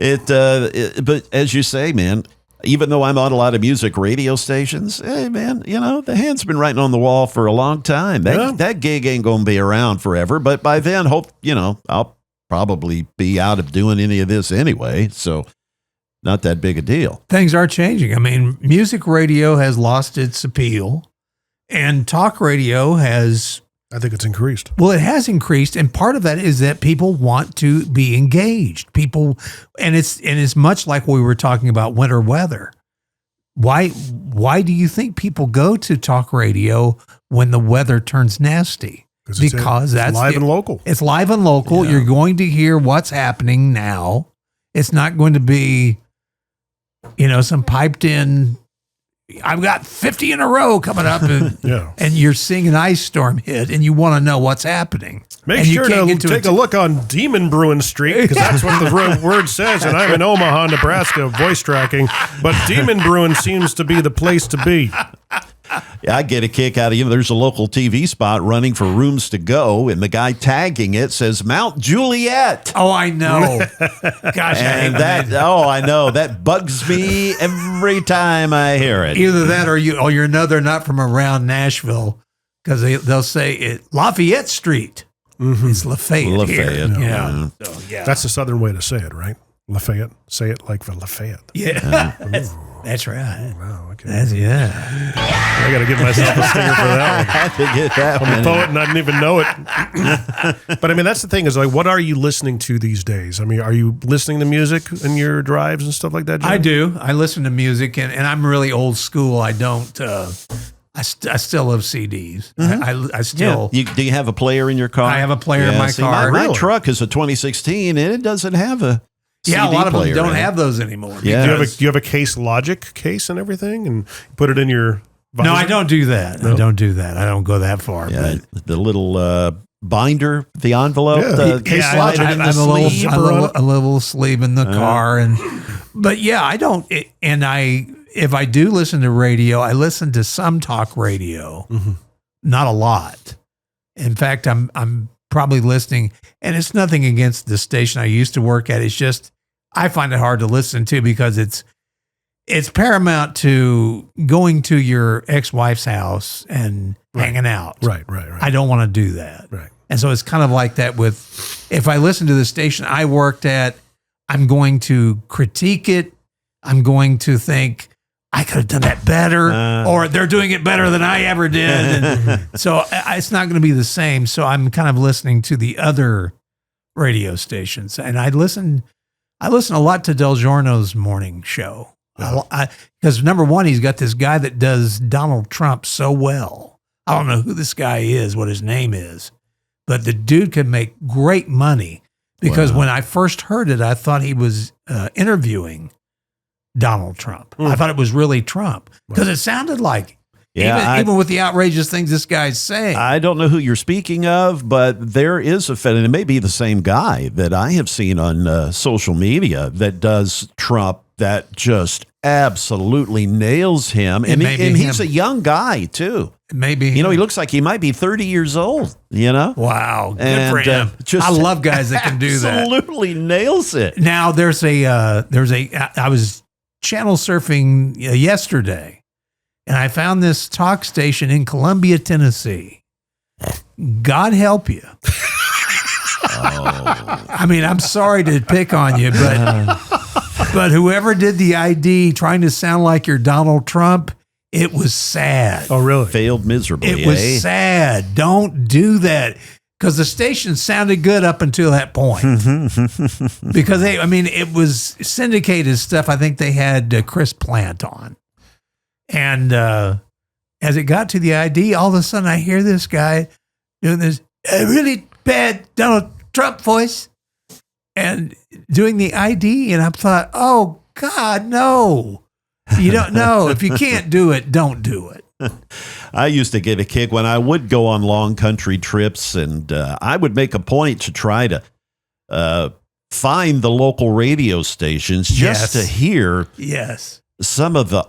but as you say, man, even though I'm on a lot of music radio stations, hey man, the hand's been writing on the wall for a long time. That gig ain't going to be around forever, but by then, I'll probably be out of doing any of this anyway. So not that big a deal. Things are changing. I mean, music radio has lost its appeal and talk radio I think it's increased. Well, it has increased, and part of that is that people want to be engaged. And it's much like we were talking about winter weather. Why do you think people go to talk radio when the weather turns nasty? Because that's live and local. It's live and local. Yeah. You're going to hear what's happening now. It's not going to be, some piped in. I've got 50 in a row coming up, and, and you're seeing an ice storm hit, and you want to know what's happening. Make sure to take a look on Demon Bruin Street, because that's what the word says, and I'm in Omaha, Nebraska, voice tracking, but Demon Bruin seems to be the place to be. Yeah, I get a kick out of there's a local TV spot running for Rooms to Go, and the guy tagging it says Mount Juliet. Oh, I know. Gosh, and I know. That bugs me every time I hear it. Either that or you know they're not from around Nashville, because they'll say it Lafayette Street. Mm-hmm. It's Lafayette. Here. Yeah. So, that's the southern way to say it, right? Lafayette. Say it like for Lafayette. Yeah. That's right. Oh, wow. Okay. I got to give myself a stinger for that one. I had to get that one. I'm a poet and I didn't even know it. But I mean, that's the thing is like, what are you listening to these days? I mean, are you listening to music in your drives and stuff like that, Jim? I do. I listen to music and I'm really old school. I don't, I still love CDs. Mm-hmm. I still. Yeah. Do you have a player in your car? I have a player in my car. My truck is a 2016 and it doesn't have a CD a lot of them don't right? have those anymore. Yeah. Do you have a Case Logic case and everything and put it in your visor? No, I don't do that. No. I don't do that. I don't go that far. Yeah, but the little binder, the envelope, the Case Logic in the sleeve. A little sleeve in the car. But yeah, I don't. If I do listen to radio, I listen to some talk radio, not a lot. In fact, I'm probably listening, and it's nothing against the station I used to work at. It's just, I find it hard to listen to because it's paramount to going to your ex-wife's house and hanging out. Right. I don't want to do that. Right. And so it's kind of like that with, if I listen to the station I worked at, I'm going to critique it. I'm going to think, I could have done that better, or they're doing it better than I ever did. And so it's not going to be the same. So I'm kind of listening to the other radio stations, and I listen a lot to Del Giorno's morning show. Because number one, he's got this guy that does Donald Trump so well. I don't know who this guy is, what his name is, but the dude can make great money. Because when I first heard it, I thought he was interviewing Donald Trump. I thought it was really Trump because it sounded like, even with the outrageous things this guy's saying. I don't know who you're speaking of, but there is a and it may be the same guy that I have seen on social media that does Trump that just absolutely nails him. And he's a young guy, too. Maybe. He looks like he might be 30 years old, Wow. Good for him. I love guys that can do that. Absolutely nails it. Now, I was channel surfing yesterday, and I found this talk station in Columbia, Tennessee. God help you. I mean, I'm sorry to pick on you, but whoever did the ID trying to sound like you're Donald Trump, it was sad. Oh, really? Failed miserably. It was sad. Don't do that. Because the station sounded good up until that point. Because it was syndicated stuff. I think they had Chris Plant on. And as it got to the ID, all of a sudden I hear this guy doing this really bad Donald Trump voice and doing the ID. And I thought, oh, God, no. You don't know. If you can't do it, don't do it. I used to get a kick when I would go on long country trips, and I would make a point to try to find the local radio stations just to hear some of the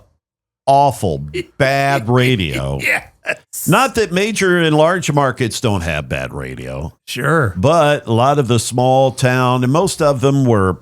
awful bad radio. Not that major and large markets don't have bad radio. Sure. But a lot of the small town, and most of them were,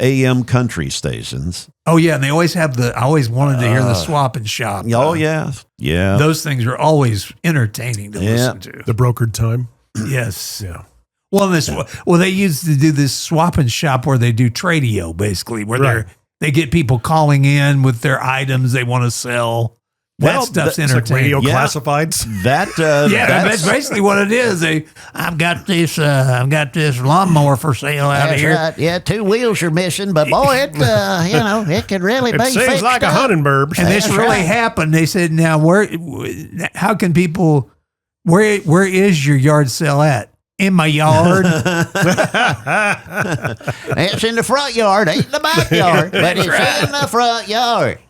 AM country stations. Oh, yeah. And they always have I always wanted to hear the swap and shop. Oh, yeah. Yeah. Those things are always entertaining to listen to. The brokered time. Yes. Yeah. Well, they used to do this swap and shop where they do tradio, basically, where they get people calling in with their items they want to sell. That stuff's entertaining. Like radio classifieds. That's basically what it is. I've got this lawnmower for sale out here. Right. Yeah, 2 wheels are missing, but boy, it it could really be. It seems like a hunting bird. And this really happened. They said, "Now, how can people? Where is your yard sale at? In my yard." It's in the front yard, ain't in the backyard, but it's in the front yard.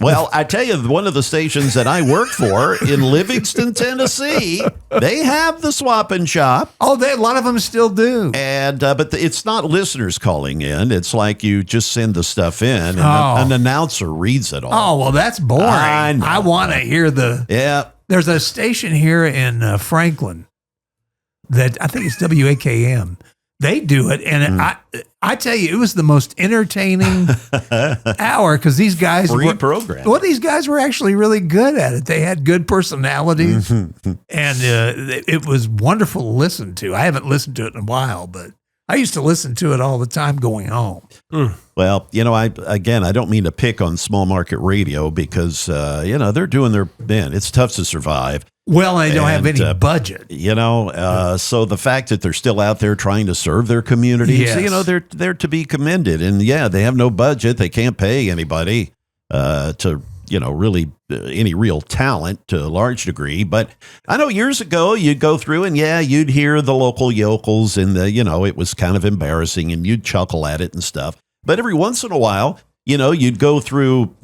Well, I tell you, one of the stations that I work for in Livingston, Tennessee, they have the swap and shop. Oh, a lot of them still do. And but it's not listeners calling in. It's like you just send the stuff in, and an announcer reads it all. Oh, well, that's boring. I want to hear Yeah. There's a station here in Franklin that I think it's WAKM. They do it, and I tell you, it was the most entertaining hour because these guys program. Well, these guys were actually really good at it. They had good personalities, and it was wonderful to listen to. I haven't listened to it in a while, but I used to listen to it all the time going home. Well, I don't mean to pick on small market radio because they're doing their bit. It's tough to survive. Well, they don't have any budget. So the fact that they're still out there trying to serve their communities, they're to be commended. And they have no budget. They can't pay anybody to, really any real talent to a large degree. But I know years ago you'd go through and you'd hear the local yokels and it was kind of embarrassing and you'd chuckle at it and stuff. But every once in a while, you'd go through,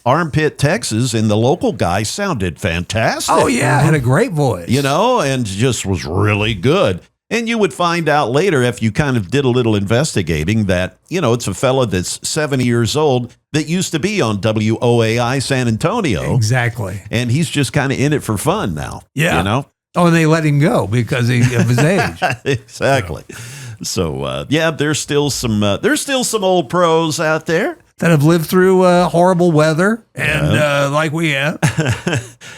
Armpit, Texas, and the local guy sounded fantastic. Oh, yeah. Had a great voice. And just was really good. And you would find out later, if you kind of did a little investigating, that, it's a fella that's 70 years old that used to be on WOAI San Antonio. Exactly. And he's just kind of in it for fun now. Yeah. Oh, and they let him go because of his age. Exactly. So, there's still some old pros out there that have lived through horrible weather and like we have.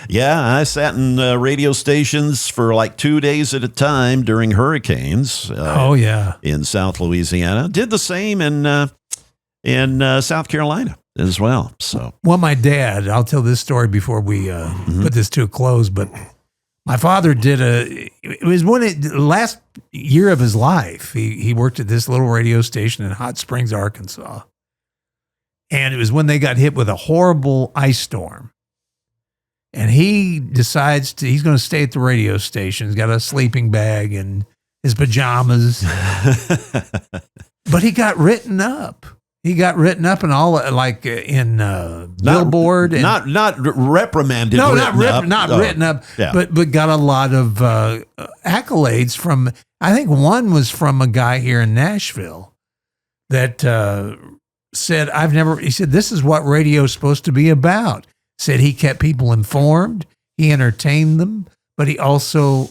I sat in radio stations for like 2 days at a time during hurricanes. In South Louisiana. Did the same in South Carolina. as well. So, well, my dad, I'll tell this story before we put this to a close, but my father it was the last year of his life. He worked at this little radio station in Hot Springs, Arkansas. And it was when they got hit with a horrible ice storm. And he decides he's going to stay at the radio station. He's got a sleeping bag and his pajamas. But he got written up. He got written up in all, like in Billboard. Not reprimanded. No, written written up, yeah. but got a lot of accolades from, I think one was from a guy here in Nashville that said, he said, this is what radio's supposed to be about. Said he kept people informed, he entertained them, but he also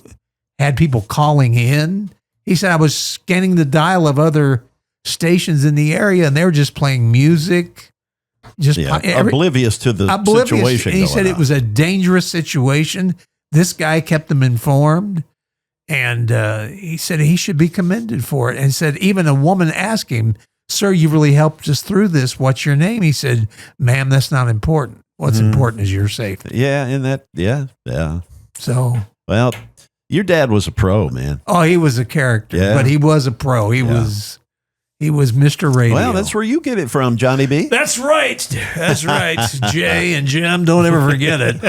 had people calling in. He said, I was scanning the dial of other stations in the area and they were just playing music. Oblivious to the situation. And he said it was a dangerous situation. This guy kept them informed. And he said he should be commended for it. And he said even a woman asked him, sir, you really helped us through this. What's your name? He said, ma'am, that's not important. What's important is your safety. Yeah, and that, yeah. So, well, your dad was a pro, man. Oh, he was a character, but he was a pro. He was Mr. Radio. Well, that's where you get it from, Johnny B. That's right. That's right. Jay and Jim, don't ever forget it.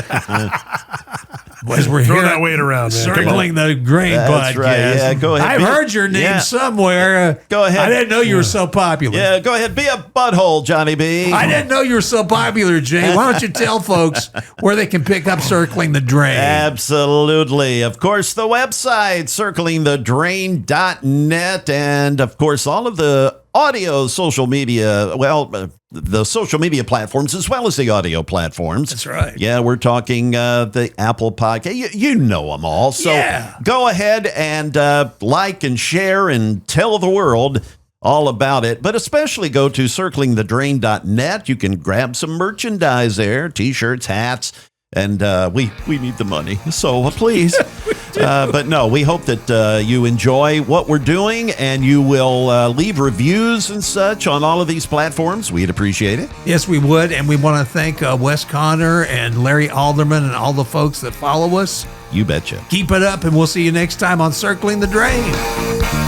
As we're Throw here, that weight around, man. Circling the Grain That's podcast. right. Yeah, go ahead. I've heard your name somewhere. Go ahead. I didn't know you were so popular. Yeah, go ahead. Be a butthole, Johnny B. I didn't know you were so popular, Jay. Why don't you tell folks where they can pick up Circling the Drain? Absolutely. Of course, the website, circlingthedrain.net, and of course, all of the audio, social media, the social media platforms as well as the audio platforms. That's right. Yeah, we're talking the Apple Podcast. You know them all. So go ahead and like and share and tell the world all about it. But especially go to circlingthedrain.net. You can grab some merchandise there, T-shirts, hats, and we need the money. So please. But no, we hope that you enjoy what we're doing and you will leave reviews and such on all of these platforms. We'd appreciate it. Yes, we would. And we want to thank Wes Connor and Larry Alderman and all the folks that follow us. You betcha. Keep it up, and we'll see you next time on Circling the Drain.